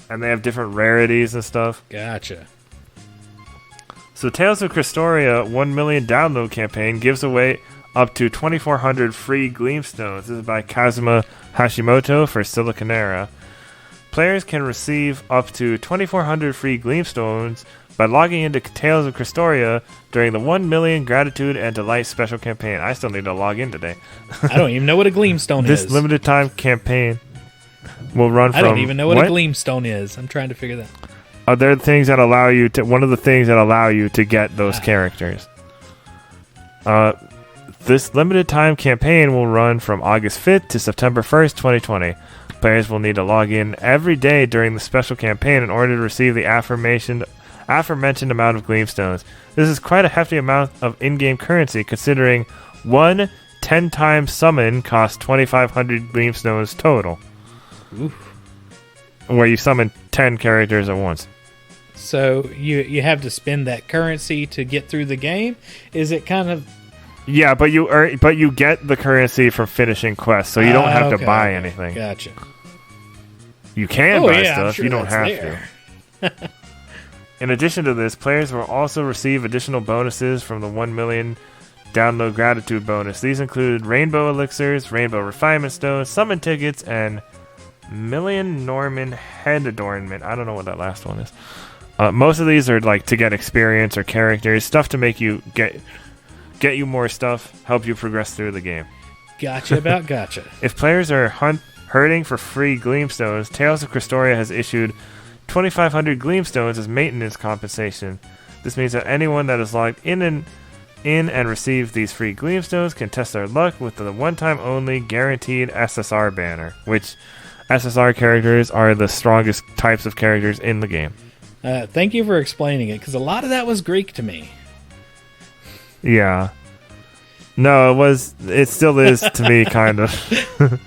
Speaker 1: And they have different rarities and stuff.
Speaker 2: Gotcha.
Speaker 1: So Tales of Cristoria 1 million download campaign gives away up to 2,400 free Gleamstones. This is by Kazuma Hashimoto for Siliconera. Players can receive up to 2,400 free Gleamstones by logging into Tales of Cristoria during the 1 million Gratitude and Delight special campaign. I still need to log in today.
Speaker 2: I don't even know what a Gleamstone is.
Speaker 1: This limited time campaign will run from...
Speaker 2: I don't even know what a Gleamstone is. I'm trying to figure that out.
Speaker 1: Are there things that allow you to... One of the things that allow you to get those characters. This limited time campaign will run from August 5th to September 1st, 2020. Players will need to log in every day during the special campaign in order to receive the aforementioned amount of Gleamstones. This is quite a hefty amount of in-game currency, considering one 10-time summon costs 2,500 Gleamstones total.
Speaker 2: Oof.
Speaker 1: Where you summon 10 characters at once.
Speaker 2: So you have to spend that currency to get through the game? Is it kind of...
Speaker 1: Yeah, but you get the currency from finishing quests, so you don't have to buy anything.
Speaker 2: Gotcha.
Speaker 1: You can buy
Speaker 2: I'm
Speaker 1: stuff,
Speaker 2: sure
Speaker 1: you don't have
Speaker 2: to.
Speaker 1: In addition to this, players will also receive additional bonuses from the 1 million download gratitude bonus. These include rainbow elixirs, rainbow refinement stones, summon tickets, and million Norman head adornment. I don't know what that last one is. Most of these are like to get experience or characters, stuff to make you get you more stuff, help you progress through the game.
Speaker 2: Gotcha.
Speaker 1: If players are hurting for free Gleamstones, Tales of Cristoria has issued 2,500 Gleamstones as maintenance compensation. This means that anyone that is logged in and received these free Gleamstones can test their luck with the one-time only guaranteed SSR banner, which SSR characters are the strongest types of characters in the game.
Speaker 2: Thank you for explaining it, because a lot of that was Greek to me.
Speaker 1: Yeah. No, it still is to me, kind of.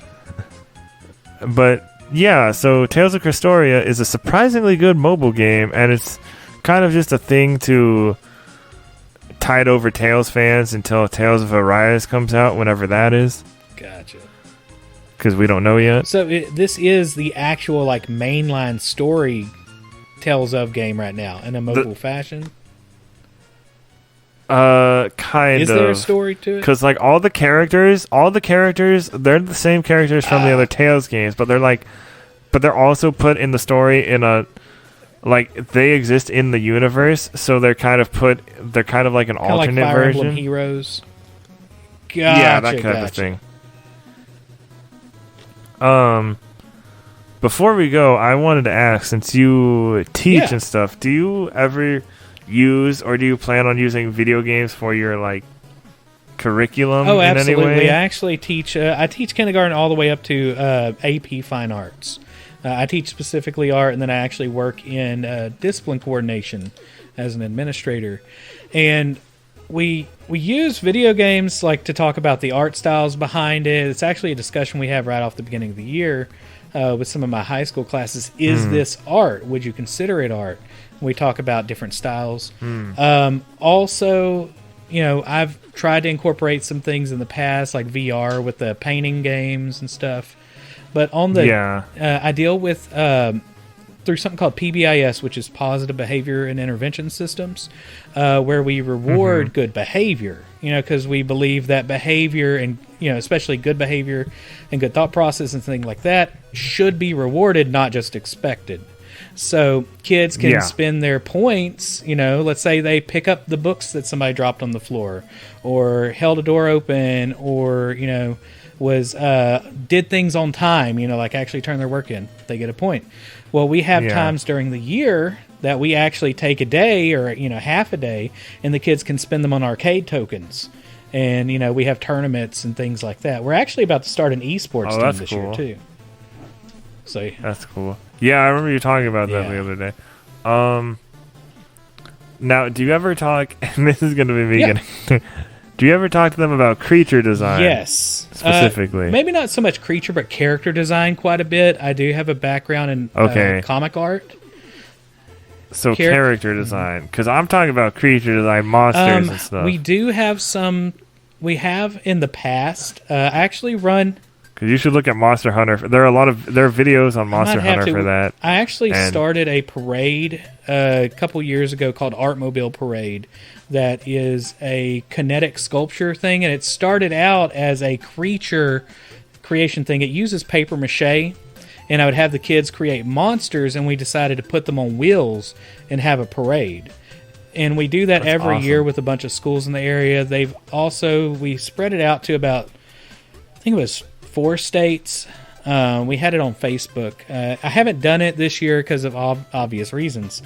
Speaker 1: But, yeah, so Tales of Cristoria is a surprisingly good mobile game, and it's kind of just a thing to tide over Tales fans until Tales of Arise comes out, whenever that is.
Speaker 2: Gotcha.
Speaker 1: Because we don't know yet.
Speaker 2: So this is the actual like mainline story Tales of game right now in a mobile fashion?
Speaker 1: Kind of.
Speaker 2: Is there a story to it?
Speaker 1: Because like all the characters, they're the same characters from the other Tales games, but they're also put in the story in a, like, they exist in the universe, so they're kind of like an alternate
Speaker 2: like Fire
Speaker 1: version.
Speaker 2: Emblem Heroes. Gotcha,
Speaker 1: yeah, that kind of thing. Before we go, I wanted to ask, since you teach and stuff, do you ever use or do you plan on using video games for your like curriculum in any way?
Speaker 2: I actually teach. I teach kindergarten all the way up to AP Fine Arts. I teach specifically art, and then I actually work in discipline coordination as an administrator. And we use video games like to talk about the art styles behind it. It's actually a discussion we have right off the beginning of the year with some of my high school classes. Is this art? Would you consider it art? We talk about different styles. Also, I've tried to incorporate some things in the past, like VR with the painting games and stuff. But on the I deal with through something called PBIS, which is Positive Behavior and Intervention Systems, where we reward good behavior. Because we believe that behavior and especially good behavior and good thought process and things like that should be rewarded, not just expected. So kids can spend their points, let's say they pick up the books that somebody dropped on the floor or held a door open or, was did things on time, like actually turn their work in. They get a point. Well, we have times during the year that we actually take a day or, half a day and the kids can spend them on arcade tokens. And, we have tournaments and things like that. We're actually about to start an esports team this year, too. So
Speaker 1: that's cool. Yeah, I remember you talking about that the other day. Now, do you ever talk? And this is going to be me getting. Do you ever talk to them about creature design?
Speaker 2: Yes.
Speaker 1: Specifically.
Speaker 2: Maybe not so much creature, but character design quite a bit. I do have a background in comic art.
Speaker 1: So character design. Because I'm talking about creature design, monsters and stuff.
Speaker 2: We do have some... We have in the past. I actually run...
Speaker 1: Because you should look at Monster Hunter. There are videos on Monster Hunter for that.
Speaker 2: I actually started a parade a couple years ago called Artmobile Parade. That is a kinetic sculpture thing, and it started out as a creature creation thing. It uses paper mache, and I would have the kids create monsters, and we decided to put them on wheels and have a parade. And we do that every year with a bunch of schools in the area. We spread it out to about, I think it was 4 states. We had it on Facebook. I haven't done it this year because of obvious reasons.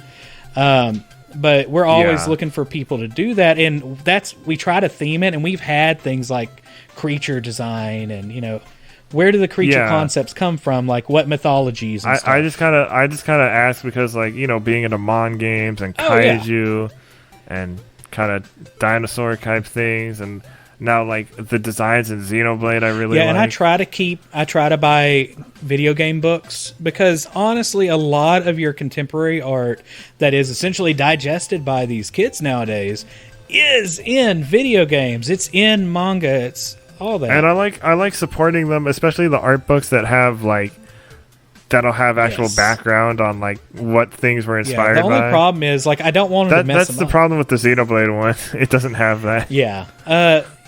Speaker 2: But we're always looking for people to do that, and we try to theme it, and we've had things like creature design, and where do the creature concepts come from, like what mythologies and stuff.
Speaker 1: I just kind of ask because being into Mon games and kaiju and kind of dinosaur type things, and now the designs in Xenoblade I really like.
Speaker 2: And I try to buy video game books because honestly a lot of your contemporary art that is essentially digested by these kids nowadays is in video games. It's in manga. It's all that.
Speaker 1: And I like supporting them, especially the art books that have that'll have actual background on what things were inspired by.
Speaker 2: The only problem is I don't want them to mess them up.
Speaker 1: That's the problem with the Xenoblade one. It doesn't have that.
Speaker 2: Yeah.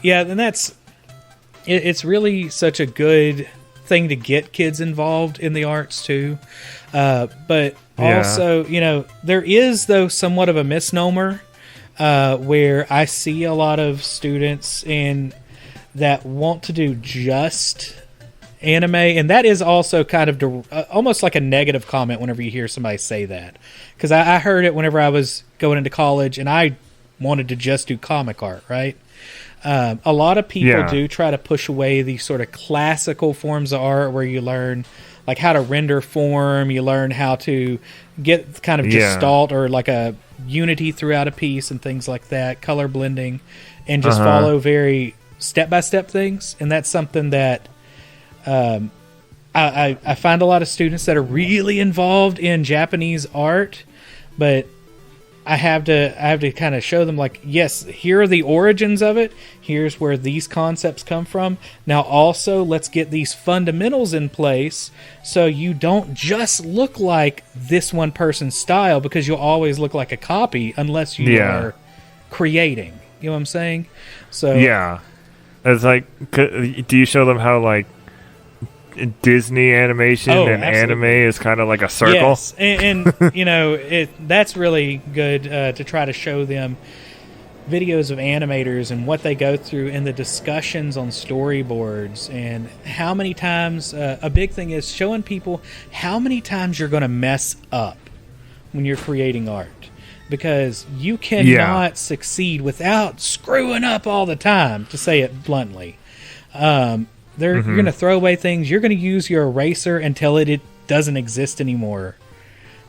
Speaker 2: And it's really such a good thing to get kids involved in the arts too. But also, there is though somewhat of a misnomer where I see a lot of students that want to do just anime, and that is also kind of almost like a negative comment whenever you hear somebody say that. Because I heard it whenever I was going into college, and I wanted to just do comic art, right? A lot of people do try to push away these sort of classical forms of art where you learn how to render form, you learn how to get kind of gestalt or a unity throughout a piece and things like that, color blending, and just follow very step-by-step things. And that's something that I find a lot of students that are really involved in Japanese art, but I have to kind of show them yes, here are the origins of it. Here's where these concepts come from. Now also let's get these fundamentals in place so you don't just look like this one person's style, because you'll always look like a copy unless you are creating. You know what I'm saying? So
Speaker 1: it's do you show them how Disney animation and anime is kind of like a circle?
Speaker 2: Yes, and that's really good to try to show them videos of animators and what they go through and the discussions on storyboards, and how many times a big thing is showing people how many times you're going to mess up when you're creating art, because you cannot succeed without screwing up all the time, to say it bluntly. You're going to throw away things. You're going to use your eraser until it doesn't exist anymore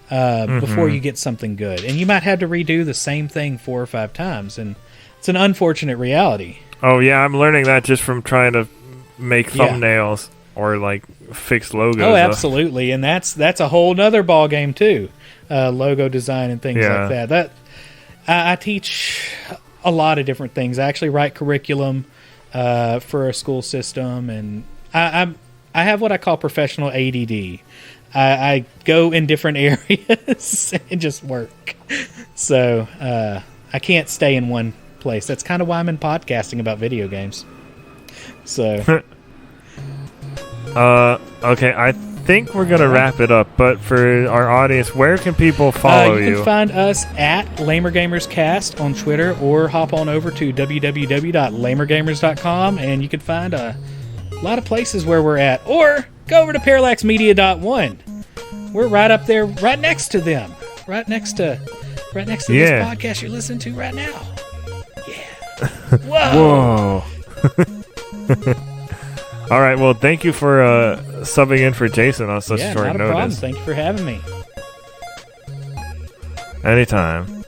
Speaker 2: before you get something good. And you might have to redo the same thing 4 or 5 times. And it's an unfortunate reality.
Speaker 1: Oh, yeah. I'm learning that just from trying to make thumbnails or fix logos.
Speaker 2: Oh, absolutely. And that's a whole nother ball game too. Logo design and things like that. I teach a lot of different things. I actually write curriculum for a school system, and I have what I call professional ADD. I go in different areas and just work. So I can't stay in one place. That's kind of why I'm in podcasting about video games. So
Speaker 1: okay, I think we're gonna wrap it up, but for our audience, where can people follow you?
Speaker 2: You can find us at LamerGamersCast on Twitter, or hop on over to www.lamergamers.com, and you can find a lot of places where we're at, or go over to parallaxmedia.one. We're right up there, right next to them, right next to this podcast you're listening to right now. Yeah. Whoa.
Speaker 1: All right, well, thank you for subbing in for Jason on such short notice.
Speaker 2: Not a problem. Thank you for having me.
Speaker 1: Anytime.